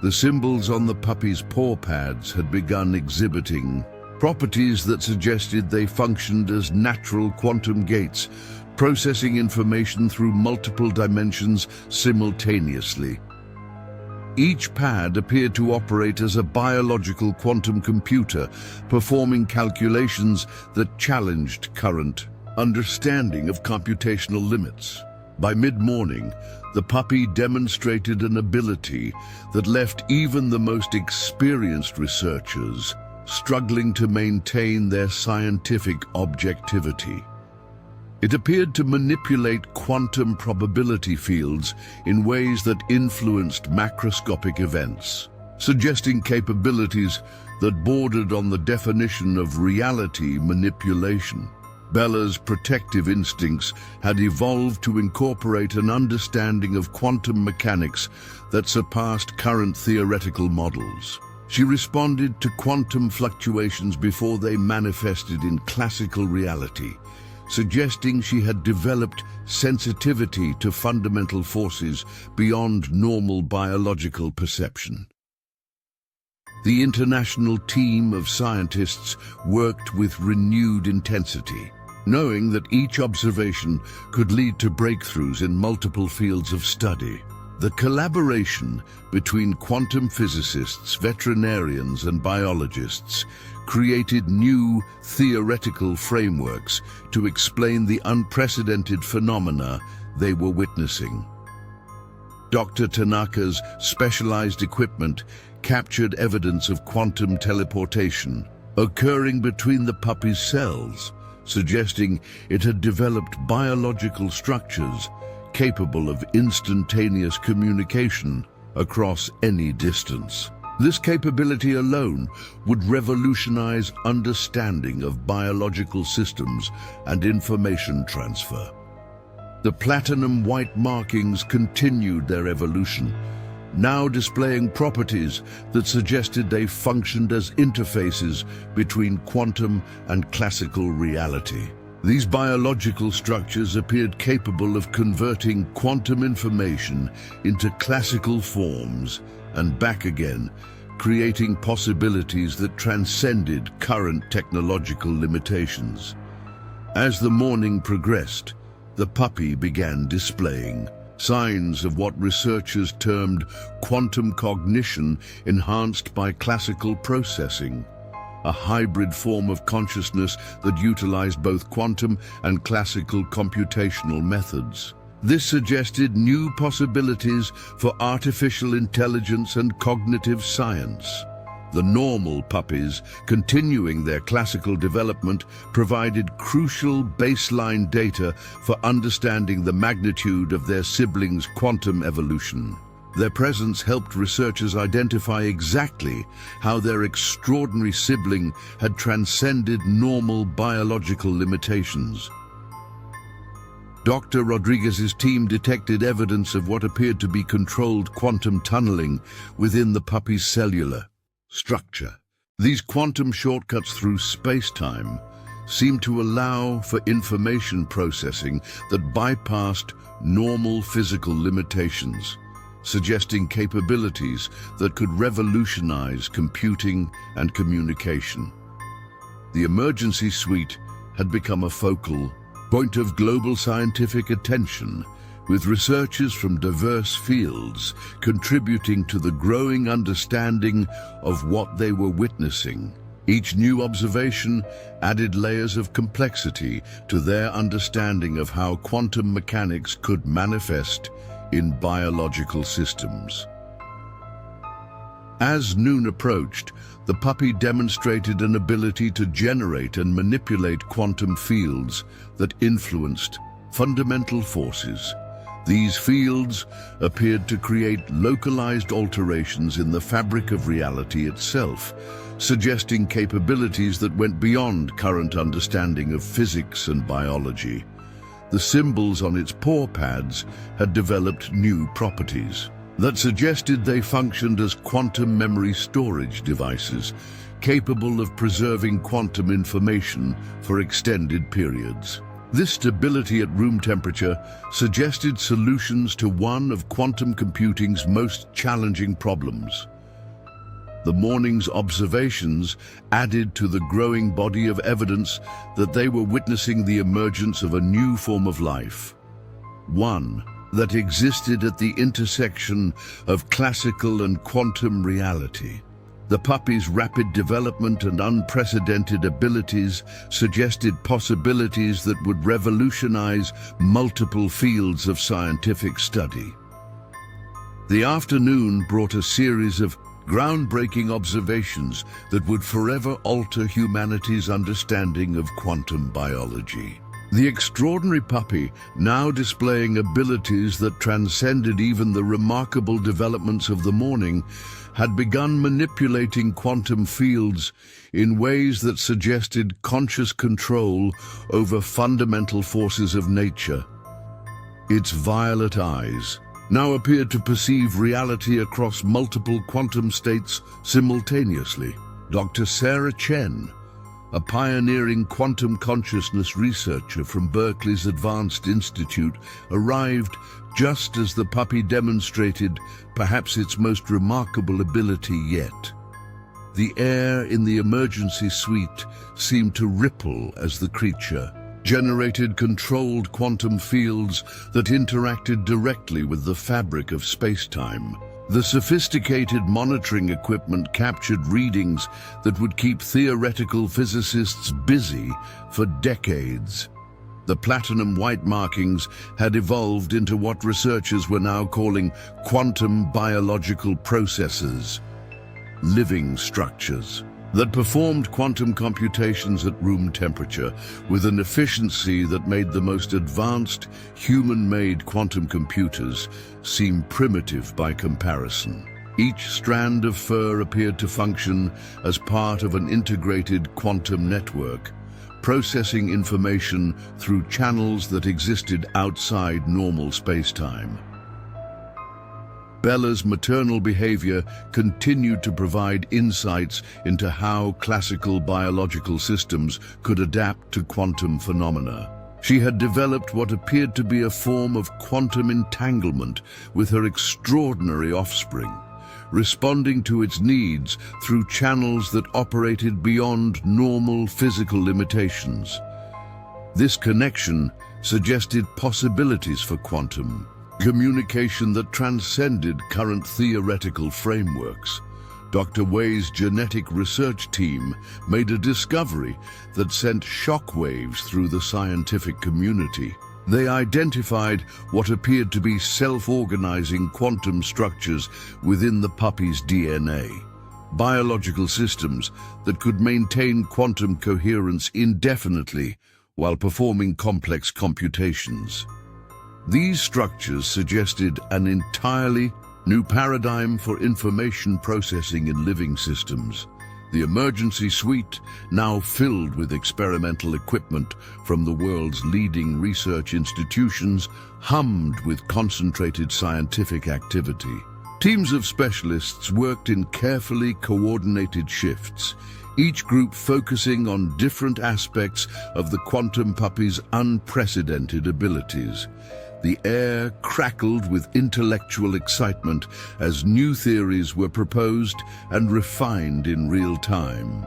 The symbols on the puppy's paw pads had begun exhibiting properties that suggested they functioned as natural quantum gates, processing information through multiple dimensions simultaneously. Each pad appeared to operate as a biological quantum computer, performing calculations that challenged current understanding of computational limits. By mid-morning, the puppy demonstrated an ability that left even the most experienced researchers struggling to maintain their scientific objectivity. It appeared to manipulate quantum probability fields in ways that influenced macroscopic events, suggesting capabilities that bordered on the definition of reality manipulation. Bella's protective instincts had evolved to incorporate an understanding of quantum mechanics that surpassed current theoretical models. She responded to quantum fluctuations before they manifested in classical reality, suggesting she had developed sensitivity to fundamental forces beyond normal biological perception. The international team of scientists worked with renewed intensity, knowing that each observation could lead to breakthroughs in multiple fields of study. The collaboration between quantum physicists, veterinarians, and biologists created new theoretical frameworks to explain the unprecedented phenomena they were witnessing. Dr. Tanaka's specialized equipment captured evidence of quantum teleportation occurring between the puppy's cells, suggesting it had developed biological structures capable of instantaneous communication across any distance. This capability alone would revolutionize understanding of biological systems and information transfer. The platinum white markings continued their evolution, now displaying properties that suggested they functioned as interfaces between quantum and classical reality. These biological structures appeared capable of converting quantum information into classical forms and back again, creating possibilities that transcended current technological limitations. As the morning progressed, the puppy began displaying signs of what researchers termed quantum cognition enhanced by classical processing, a hybrid form of consciousness that utilized both quantum and classical computational methods. This suggested new possibilities for artificial intelligence and cognitive science. The normal puppies, continuing their classical development, provided crucial baseline data for understanding the magnitude of their siblings' quantum evolution. Their presence helped researchers identify exactly how their extraordinary sibling had transcended normal biological limitations. Dr. Rodriguez's team detected evidence of what appeared to be controlled quantum tunneling within the puppy's cellular structure. These quantum shortcuts through space-time seemed to allow for information processing that bypassed normal physical limitations, suggesting capabilities that could revolutionize computing and communication. The emergency suite had become a focal point of global scientific attention, with researchers from diverse fields contributing to the growing understanding of what they were witnessing. Each new observation added layers of complexity to their understanding of how quantum mechanics could manifest in biological systems. As noon approached, the puppy demonstrated an ability to generate and manipulate quantum fields that influenced fundamental forces. These fields appeared to create localized alterations in the fabric of reality itself, suggesting capabilities that went beyond current understanding of physics and biology. The symbols on its paw pads had developed new properties that suggested they functioned as quantum memory storage devices, capable of preserving quantum information for extended periods. This stability at room temperature suggested solutions to one of quantum computing's most challenging problems. The morning's observations added to the growing body of evidence that they were witnessing the emergence of a new form of life, one that existed at the intersection of classical and quantum reality. The puppy's rapid development and unprecedented abilities suggested possibilities that would revolutionize multiple fields of scientific study. The afternoon brought a series of groundbreaking observations that would forever alter humanity's understanding of quantum biology. The extraordinary puppy, now displaying abilities that transcended even the remarkable developments of the morning, had begun manipulating quantum fields in ways that suggested conscious control over fundamental forces of nature. Its violet eyes now appeared to perceive reality across multiple quantum states simultaneously. Dr. Sarah Chen, a pioneering quantum consciousness researcher from Berkeley's Advanced Institute, arrived just as the puppy demonstrated perhaps its most remarkable ability yet. The air in the emergency suite seemed to ripple as the creature generated controlled quantum fields that interacted directly with the fabric of space-time. The sophisticated monitoring equipment captured readings that would keep theoretical physicists busy for decades. The platinum white markings had evolved into what researchers were now calling quantum biological processes, living structures that performed quantum computations at room temperature with an efficiency that made the most advanced human-made quantum computers seem primitive by comparison. Each strand of fur appeared to function as part of an integrated quantum network, processing information through channels that existed outside normal space-time. Bella's maternal behavior continued to provide insights into how classical biological systems could adapt to quantum phenomena. She had developed what appeared to be a form of quantum entanglement with her extraordinary offspring, responding to its needs through channels that operated beyond normal physical limitations. This connection suggested possibilities for quantum communication that transcended current theoretical frameworks. Dr. Wei's genetic research team made a discovery that sent shockwaves through the scientific community. They identified what appeared to be self-organizing quantum structures within the puppy's DNA, biological systems that could maintain quantum coherence indefinitely while performing complex computations. These structures suggested an entirely new paradigm for information processing in living systems. The emergency suite, now filled with experimental equipment from the world's leading research institutions, hummed with concentrated scientific activity. Teams of specialists worked in carefully coordinated shifts, each group focusing on different aspects of the quantum puppy's unprecedented abilities. The air crackled with intellectual excitement as new theories were proposed and refined in real time.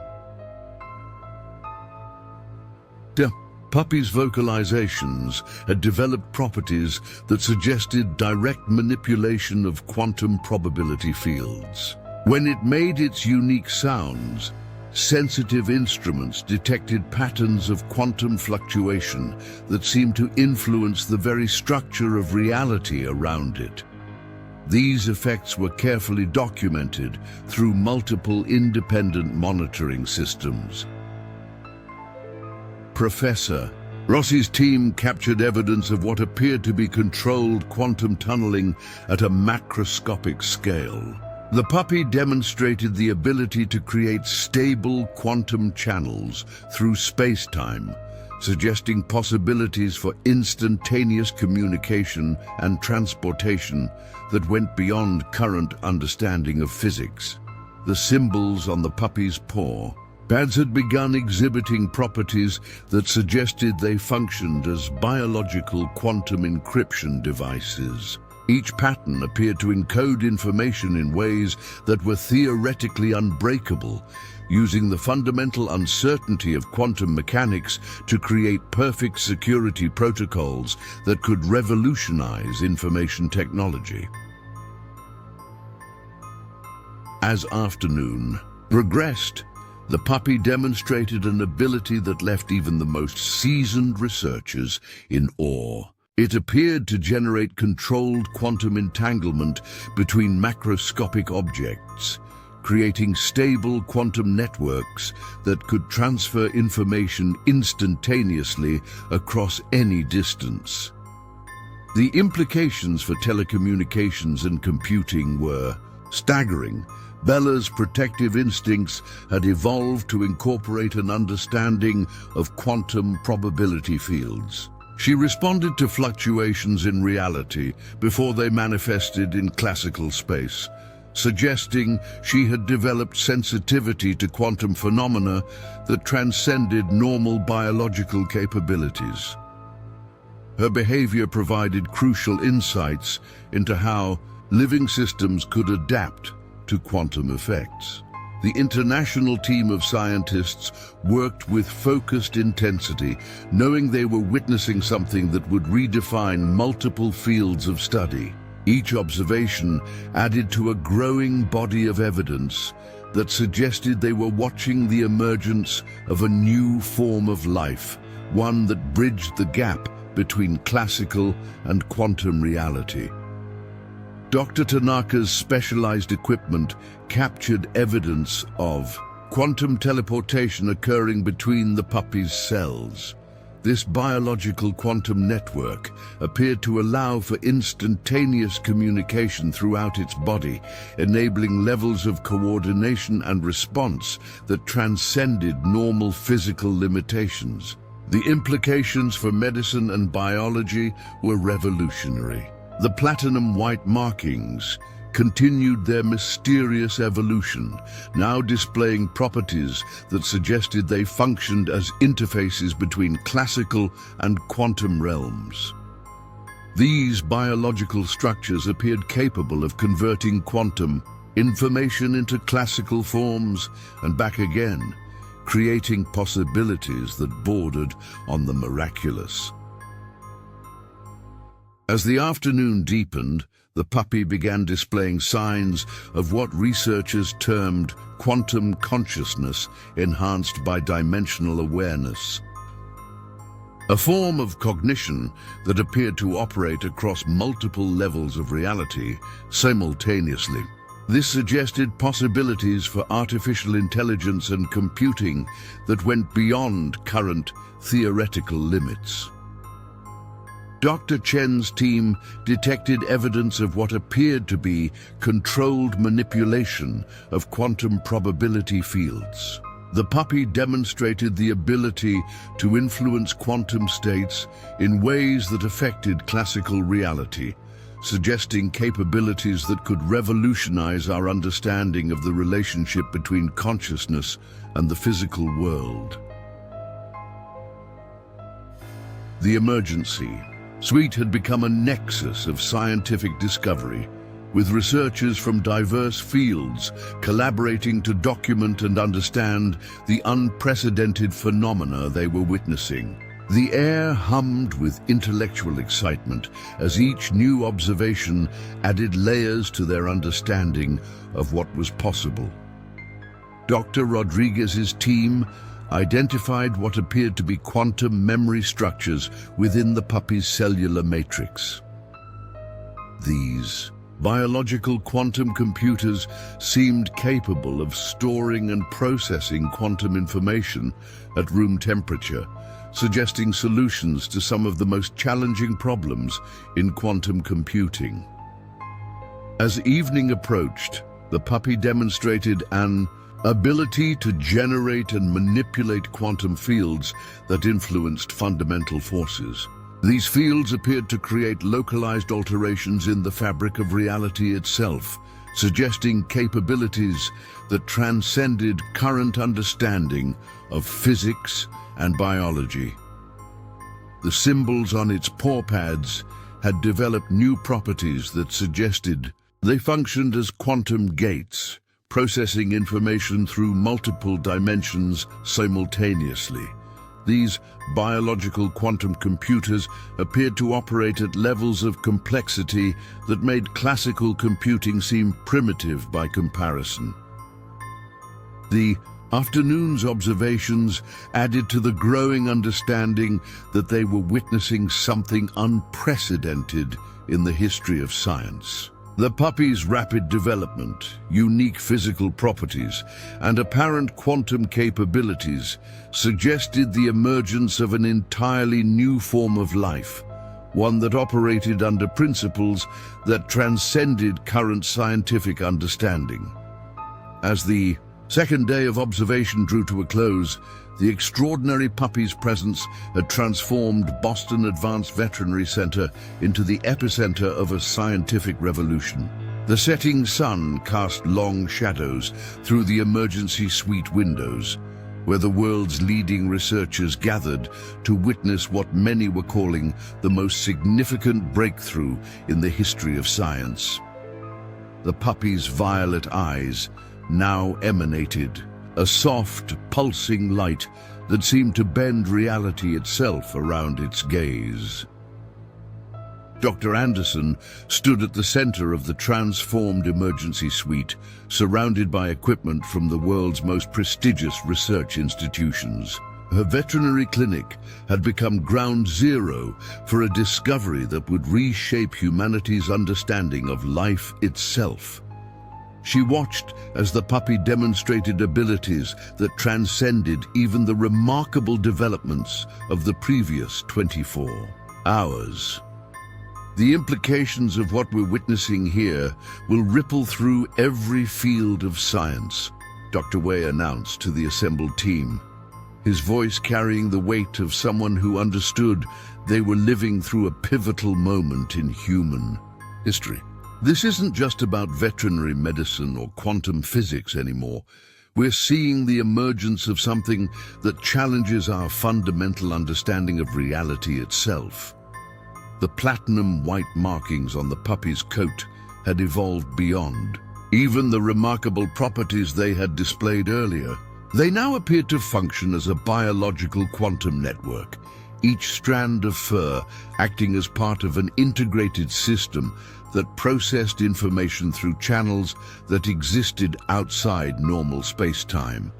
The puppy's vocalizations had developed properties that suggested direct manipulation of quantum probability fields. When it made its unique sounds, sensitive instruments detected patterns of quantum fluctuation that seemed to influence the very structure of reality around it. These effects were carefully documented through multiple independent monitoring systems. Professor Rossi's team captured evidence of what appeared to be controlled quantum tunneling at a macroscopic scale. The puppy demonstrated the ability to create stable quantum channels through space-time, suggesting possibilities for instantaneous communication and transportation that went beyond current understanding of physics. The symbols on the puppy's paw pads had begun exhibiting properties that suggested they functioned as biological quantum encryption devices. Each pattern appeared to encode information in ways that were theoretically unbreakable, using the fundamental uncertainty of quantum mechanics to create perfect security protocols that could revolutionize information technology. As afternoon progressed, the puppy demonstrated an ability that left even the most seasoned researchers in awe. It appeared to generate controlled quantum entanglement between macroscopic objects, creating stable quantum networks that could transfer information instantaneously across any distance. The implications for telecommunications and computing were staggering. Bella's protective instincts had evolved to incorporate an understanding of quantum probability fields. She responded to fluctuations in reality before they manifested in classical space, suggesting she had developed sensitivity to quantum phenomena that transcended normal biological capabilities. Her behavior provided crucial insights into how living systems could adapt to quantum effects. The international team of scientists worked with focused intensity, knowing they were witnessing something that would redefine multiple fields of study. Each observation added to a growing body of evidence that suggested they were watching the emergence of a new form of life, one that bridged the gap between classical and quantum reality. Dr. Tanaka's specialized equipment captured evidence of quantum teleportation occurring between the puppy's cells. This biological quantum network appeared to allow for instantaneous communication throughout its body, enabling levels of coordination and response that transcended normal physical limitations. The implications for medicine and biology were revolutionary. The platinum white markings continued their mysterious evolution, now displaying properties that suggested they functioned as interfaces between classical and quantum realms. These biological structures appeared capable of converting quantum information into classical forms and back again, creating possibilities that bordered on the miraculous. As the afternoon deepened, the puppy began displaying signs of what researchers termed quantum consciousness enhanced by dimensional awareness. A form of cognition that appeared to operate across multiple levels of reality simultaneously. This suggested possibilities for artificial intelligence and computing that went beyond current theoretical limits. Dr. Chen's team detected evidence of what appeared to be controlled manipulation of quantum probability fields. The puppy demonstrated the ability to influence quantum states in ways that affected classical reality, suggesting capabilities that could revolutionize our understanding of the relationship between consciousness and the physical world. The emergency. suite had become a nexus of scientific discovery, with researchers from diverse fields collaborating to document and understand the unprecedented phenomena they were witnessing. The air hummed with intellectual excitement as each new observation added layers to their understanding of what was possible. Dr. Rodriguez's team identified what appeared to be quantum memory structures within the puppy's cellular matrix. These biological quantum computers seemed capable of storing and processing quantum information at room temperature, suggesting solutions to some of the most challenging problems in quantum computing. As evening approached, the puppy demonstrated an ability to generate and manipulate quantum fields that influenced fundamental forces. These fields appeared to create localized alterations in the fabric of reality itself, suggesting capabilities that transcended current understanding of physics and biology. The symbols on its paw pads had developed new properties that suggested they functioned as quantum gates, processing information through multiple dimensions simultaneously. These biological quantum computers appeared to operate at levels of complexity that made classical computing seem primitive by comparison. The afternoon's observations added to the growing understanding that they were witnessing something unprecedented in the history of science. The puppy's rapid development, unique physical properties, and apparent quantum capabilities suggested the emergence of an entirely new form of life, one that operated under principles that transcended current scientific understanding. As the second day of observation drew to a close, the extraordinary puppy's presence had transformed Boston Advanced Veterinary Center into the epicenter of a scientific revolution. The setting sun cast long shadows through the emergency suite windows, where the world's leading researchers gathered to witness what many were calling the most significant breakthrough in the history of science. The puppy's violet eyes now emanated a soft, pulsing light that seemed to bend reality itself around its gaze. Dr. Anderson stood at the center of the transformed emergency suite, surrounded by equipment from the world's most prestigious research institutions. Her veterinary clinic had become ground zero for a discovery that would reshape humanity's understanding of life itself. She watched as the puppy demonstrated abilities that transcended even the remarkable developments of the previous 24 hours. The implications of what we're witnessing here will ripple through every field of science, Dr. Wei announced to the assembled team, his voice carrying the weight of someone who understood they were living through a pivotal moment in human history. This isn't just about veterinary medicine or quantum physics anymore. We're seeing the emergence of something that challenges our fundamental understanding of reality itself. The platinum white markings on the puppy's coat had evolved beyond even the remarkable properties they had displayed earlier. They now appeared to function as a biological quantum network, each strand of fur acting as part of an integrated system that processed information through channels that existed outside normal space-time.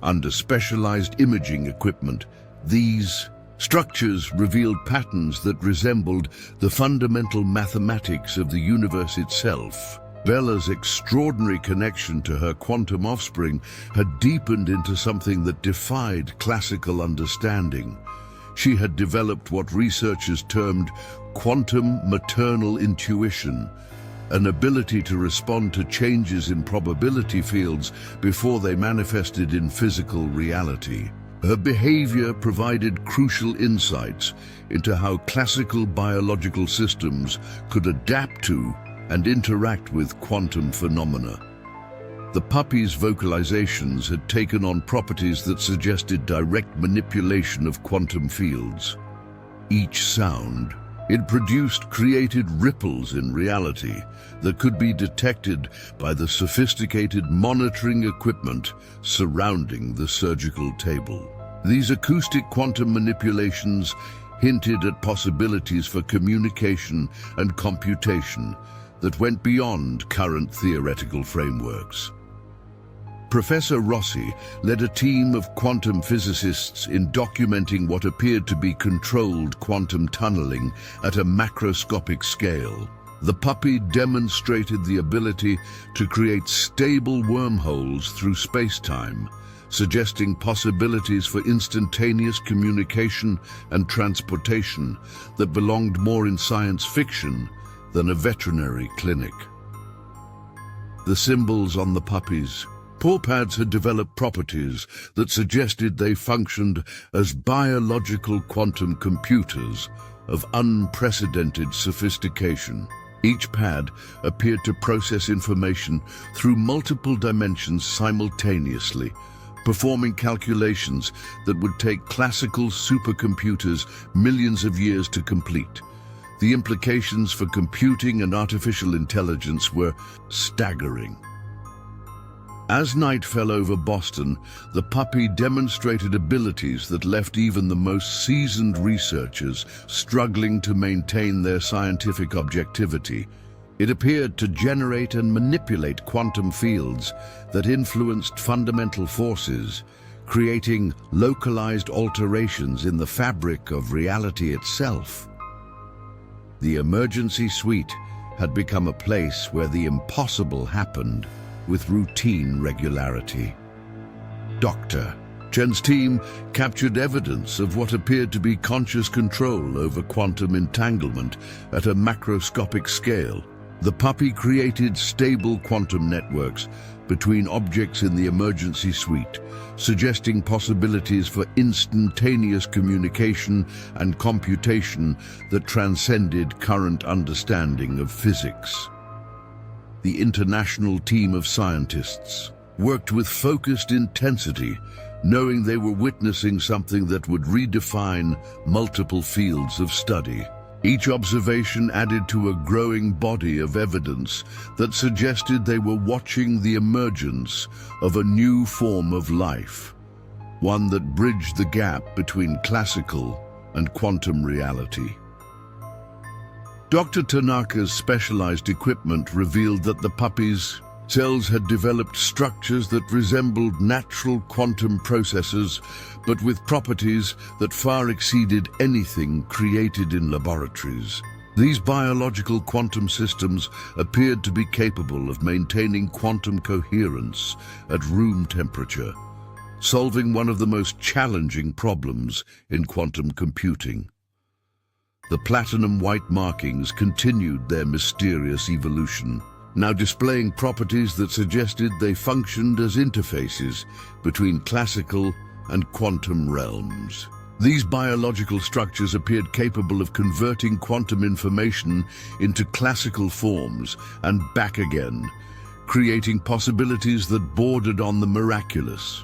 Under specialized imaging equipment, these structures revealed patterns that resembled the fundamental mathematics of the universe itself. Bella's extraordinary connection to her quantum offspring had deepened into something that defied classical understanding. She had developed what researchers termed quantum maternal intuition, an ability to respond to changes in probability fields before they manifested in physical reality. Her behavior provided crucial insights into how classical biological systems could adapt to and interact with quantum phenomena. The puppy's vocalizations had taken on properties that suggested direct manipulation of quantum fields. Each sound, It produced created ripples in reality that could be detected by the sophisticated monitoring equipment surrounding the surgical table. These acoustic quantum manipulations hinted at possibilities for communication and computation that went beyond current theoretical frameworks. Professor Rossi led a team of quantum physicists in documenting what appeared to be controlled quantum tunneling at a macroscopic scale. The puppy demonstrated the ability to create stable wormholes through space-time, suggesting possibilities for instantaneous communication and transportation that belonged more in science fiction than a veterinary clinic. The symbols on the puppies' paw pads had developed properties that suggested they functioned as biological quantum computers of unprecedented sophistication. Each pad appeared to process information through multiple dimensions simultaneously, performing calculations that would take classical supercomputers millions of years to complete. The implications for computing and artificial intelligence were staggering. As night fell over Boston, the puppy demonstrated abilities that left even the most seasoned researchers struggling to maintain their scientific objectivity. It appeared to generate and manipulate quantum fields that influenced fundamental forces, creating localized alterations in the fabric of reality itself. The emergency suite had become a place where the impossible happened with routine regularity. Dr. Chen's team captured evidence of what appeared to be conscious control over quantum entanglement at a macroscopic scale. The puppy created stable quantum networks between objects in the emergency suite, suggesting possibilities for instantaneous communication and computation that transcended current understanding of physics. The international team of scientists worked with focused intensity, knowing they were witnessing something that would redefine multiple fields of study. Each observation added to a growing body of evidence that suggested they were watching the emergence of a new form of life, one that bridged the gap between classical and quantum reality. Dr. Tanaka's specialized equipment revealed that the puppy's cells had developed structures that resembled natural quantum processes, but with properties that far exceeded anything created in laboratories. These biological quantum systems appeared to be capable of maintaining quantum coherence at room temperature, solving one of the most challenging problems in quantum computing. The platinum white markings continued their mysterious evolution, now displaying properties that suggested they functioned as interfaces between classical and quantum realms. These biological structures appeared capable of converting quantum information into classical forms and back again, creating possibilities that bordered on the miraculous.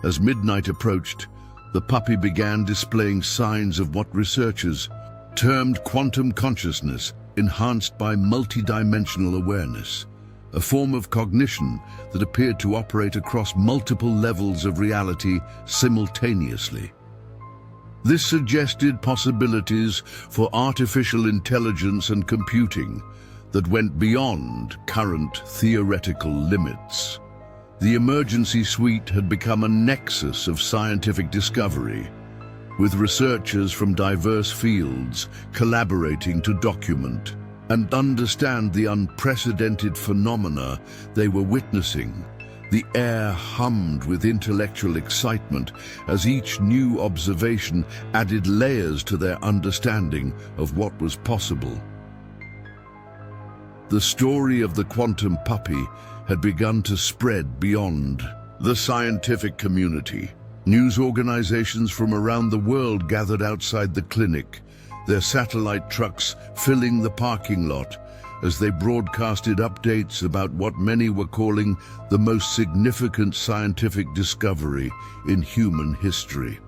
As midnight approached, the puppy began displaying signs of what researchers termed quantum consciousness, enhanced by multidimensional awareness, a form of cognition that appeared to operate across multiple levels of reality simultaneously. This suggested possibilities for artificial intelligence and computing that went beyond current theoretical limits. The emergency suite had become a nexus of scientific discovery, with researchers from diverse fields collaborating to document and understand the unprecedented phenomena they were witnessing. The air hummed with intellectual excitement as each new observation added layers to their understanding of what was possible. The story of the quantum puppy had begun to spread beyond the scientific community. News organizations from around the world gathered outside the clinic, their satellite trucks filling the parking lot as they broadcasted updates about what many were calling the most significant scientific discovery in human history.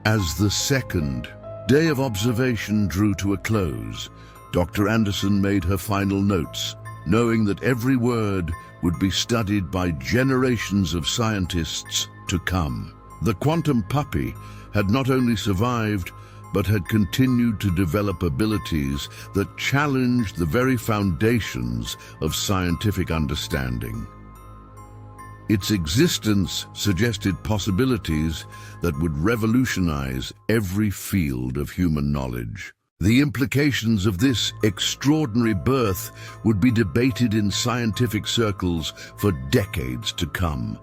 As the second Day of observation drew to a close. Dr. Anderson made her final notes, knowing that every word would be studied by generations of scientists to come. The quantum puppy had not only survived, but had continued to develop abilities that challenged the very foundations of scientific understanding. Its existence suggested possibilities that would revolutionize every field of human knowledge. The implications of this extraordinary birth would be debated in scientific circles for decades to come.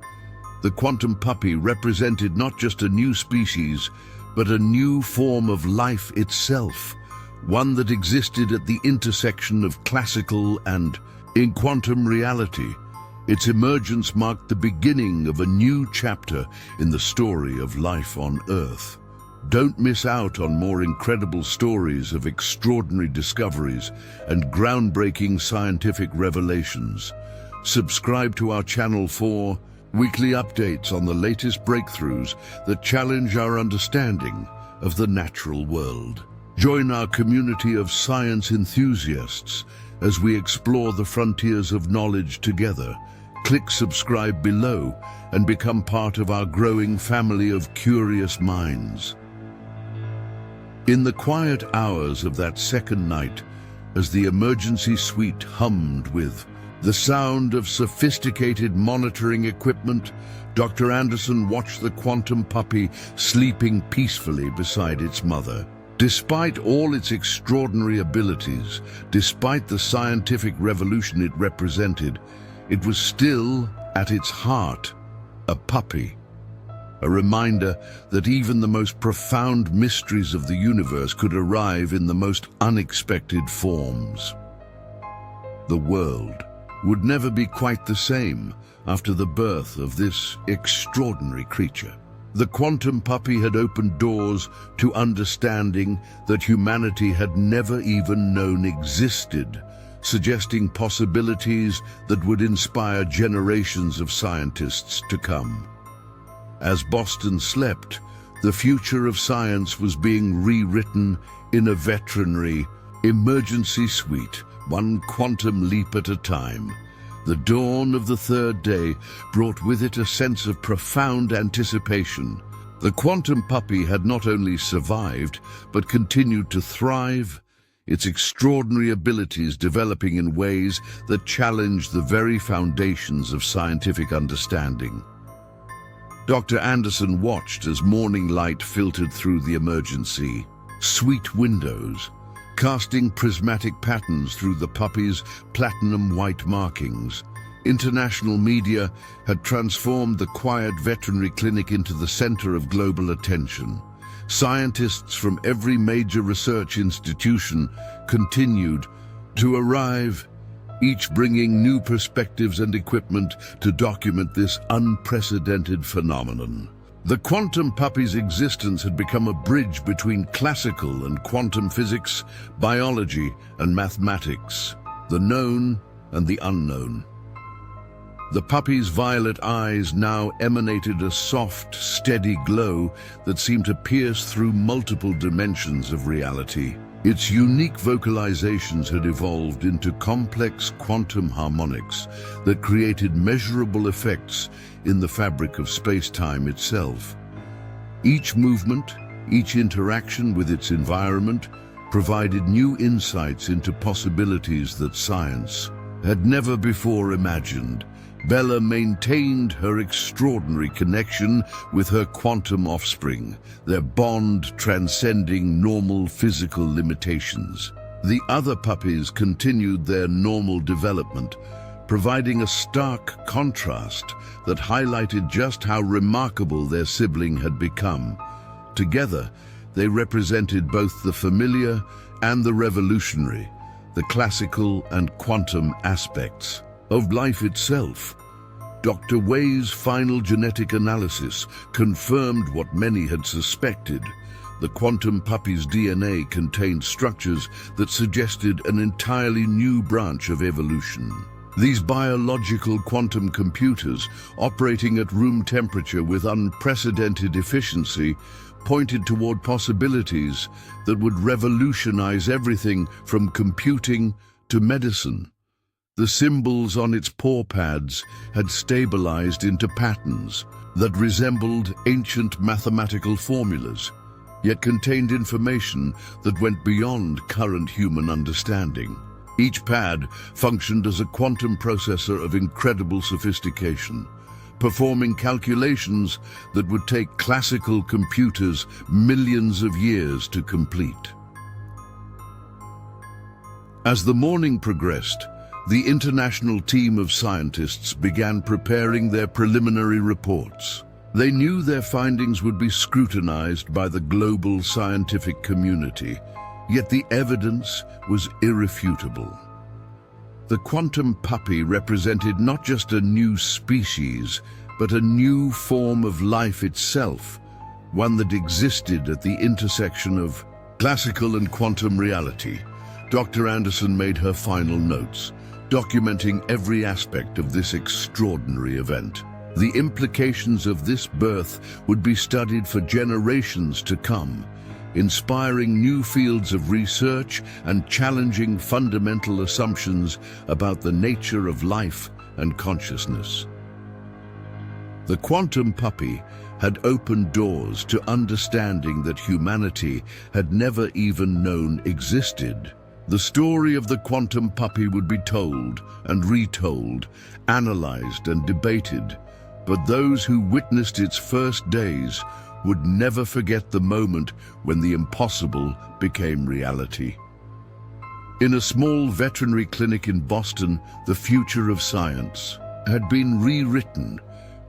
The quantum puppy represented not just a new species, but a new form of life itself, one that existed at the intersection of classical and in quantum reality. Its emergence marked the beginning of a new chapter in the story of life on Earth. Don't miss out on more incredible stories of extraordinary discoveries and groundbreaking scientific revelations. Subscribe to our channel for weekly updates on the latest breakthroughs that challenge our understanding of the natural world. Join our community of science enthusiasts as we explore the frontiers of knowledge together. Click subscribe below and become part of our growing family of curious minds. In the quiet hours of that second night, as the emergency suite hummed with the sound of sophisticated monitoring equipment, Dr. Anderson watched the quantum puppy sleeping peacefully beside its mother. Despite all its extraordinary abilities, despite the scientific revolution it represented, it was still, at its heart, a puppy. A reminder that even the most profound mysteries of the universe could arrive in the most unexpected forms. The world would never be quite the same after the birth of this extraordinary creature. The quantum puppy had opened doors to understanding that humanity had never even known existed, suggesting possibilities that would inspire generations of scientists to come. As Boston slept, the future of science was being rewritten in a veterinary emergency suite, one quantum leap at a time. The dawn of the third day brought with it a sense of profound anticipation. The quantum puppy had not only survived, but continued to thrive, its extraordinary abilities developing in ways that challenged the very foundations of scientific understanding. Dr. Anderson watched as morning light filtered through the emergency suite windows, casting prismatic patterns through the puppy's platinum white markings. International media had transformed the quiet veterinary clinic into the center of global attention. Scientists from every major research institution continued to arrive, each bringing new perspectives and equipment to document this unprecedented phenomenon. The quantum puppy's existence had become a bridge between classical and quantum physics, biology and mathematics, the known and the unknown. The puppy's violet eyes now emanated a soft, steady glow that seemed to pierce through multiple dimensions of reality. Its unique vocalizations had evolved into complex quantum harmonics that created measurable effects in the fabric of space-time itself. Each movement, each interaction with its environment provided new insights into possibilities that science had never before imagined. Bella maintained her extraordinary connection with her quantum offspring, their bond transcending normal physical limitations. The other puppies continued their normal development, providing a stark contrast that highlighted just how remarkable their sibling had become. Together, they represented both the familiar and the revolutionary, the classical and quantum aspects of life itself. Dr. Wei's final genetic analysis confirmed what many had suspected. The quantum puppy's DNA contained structures that suggested an entirely new branch of evolution. These biological quantum computers, operating at room temperature with unprecedented efficiency, pointed toward possibilities that would revolutionize everything from computing to medicine. The symbols on its paw pads had stabilized into patterns that resembled ancient mathematical formulas, yet contained information that went beyond current human understanding. Each pad functioned as a quantum processor of incredible sophistication, performing calculations that would take classical computers millions of years to complete. As the morning progressed, the international team of scientists began preparing their preliminary reports. They knew their findings would be scrutinized by the global scientific community, yet the evidence was irrefutable. The quantum puppy represented not just a new species, but a new form of life itself, one that existed at the intersection of classical and quantum reality. Dr. Anderson made her final notes, documenting every aspect of this extraordinary event. The implications of this birth would be studied for generations to come, inspiring new fields of research and challenging fundamental assumptions about the nature of life and consciousness. The quantum puppy had opened doors to understanding that humanity had never even known existed. The story of the quantum puppy would be told and retold, analyzed and debated, but those who witnessed its first days would never forget the moment when the impossible became reality. In a small veterinary clinic in Boston, the future of science had been rewritten,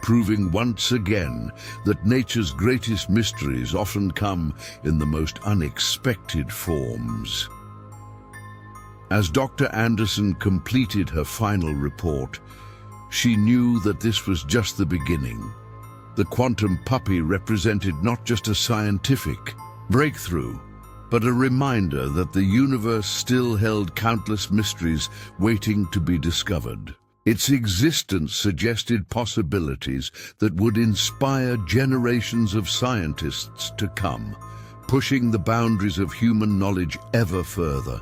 proving once again that nature's greatest mysteries often come in the most unexpected forms. As Dr. Anderson completed her final report, she knew that this was just the beginning. The quantum puppy represented not just a scientific breakthrough, but a reminder that the universe still held countless mysteries waiting to be discovered. Its existence suggested possibilities that would inspire generations of scientists to come, pushing the boundaries of human knowledge ever further.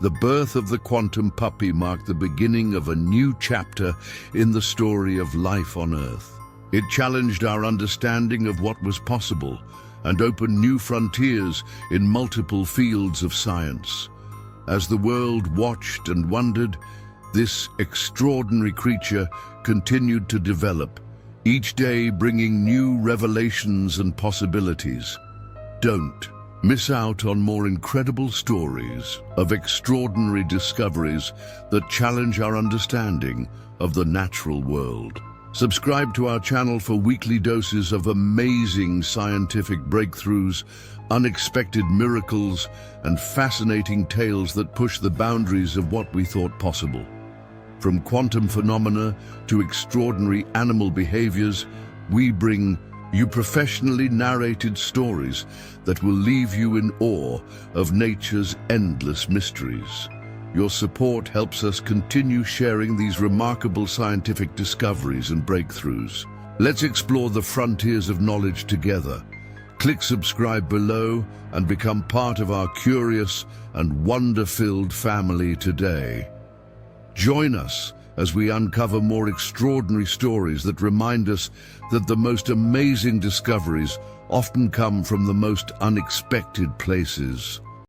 The birth of the quantum puppy marked the beginning of a new chapter in the story of life on Earth. It challenged our understanding of what was possible and opened new frontiers in multiple fields of science. As the world watched and wondered, this extraordinary creature continued to develop, each day bringing new revelations and possibilities. Don't miss out on more incredible stories of extraordinary discoveries that challenge our understanding of the natural world. Subscribe to our channel for weekly doses of amazing scientific breakthroughs, unexpected miracles, and fascinating tales that push the boundaries of what we thought possible. From quantum phenomena to extraordinary animal behaviors, we bring you professionally narrated stories that will leave you in awe of nature's endless mysteries. Your support helps us continue sharing these remarkable scientific discoveries and breakthroughs. Let's explore the frontiers of knowledge together. Click subscribe below and become part of our curious and wonder-filled family today. Join us as we uncover more extraordinary stories that remind us that the most amazing discoveries often come from the most unexpected places.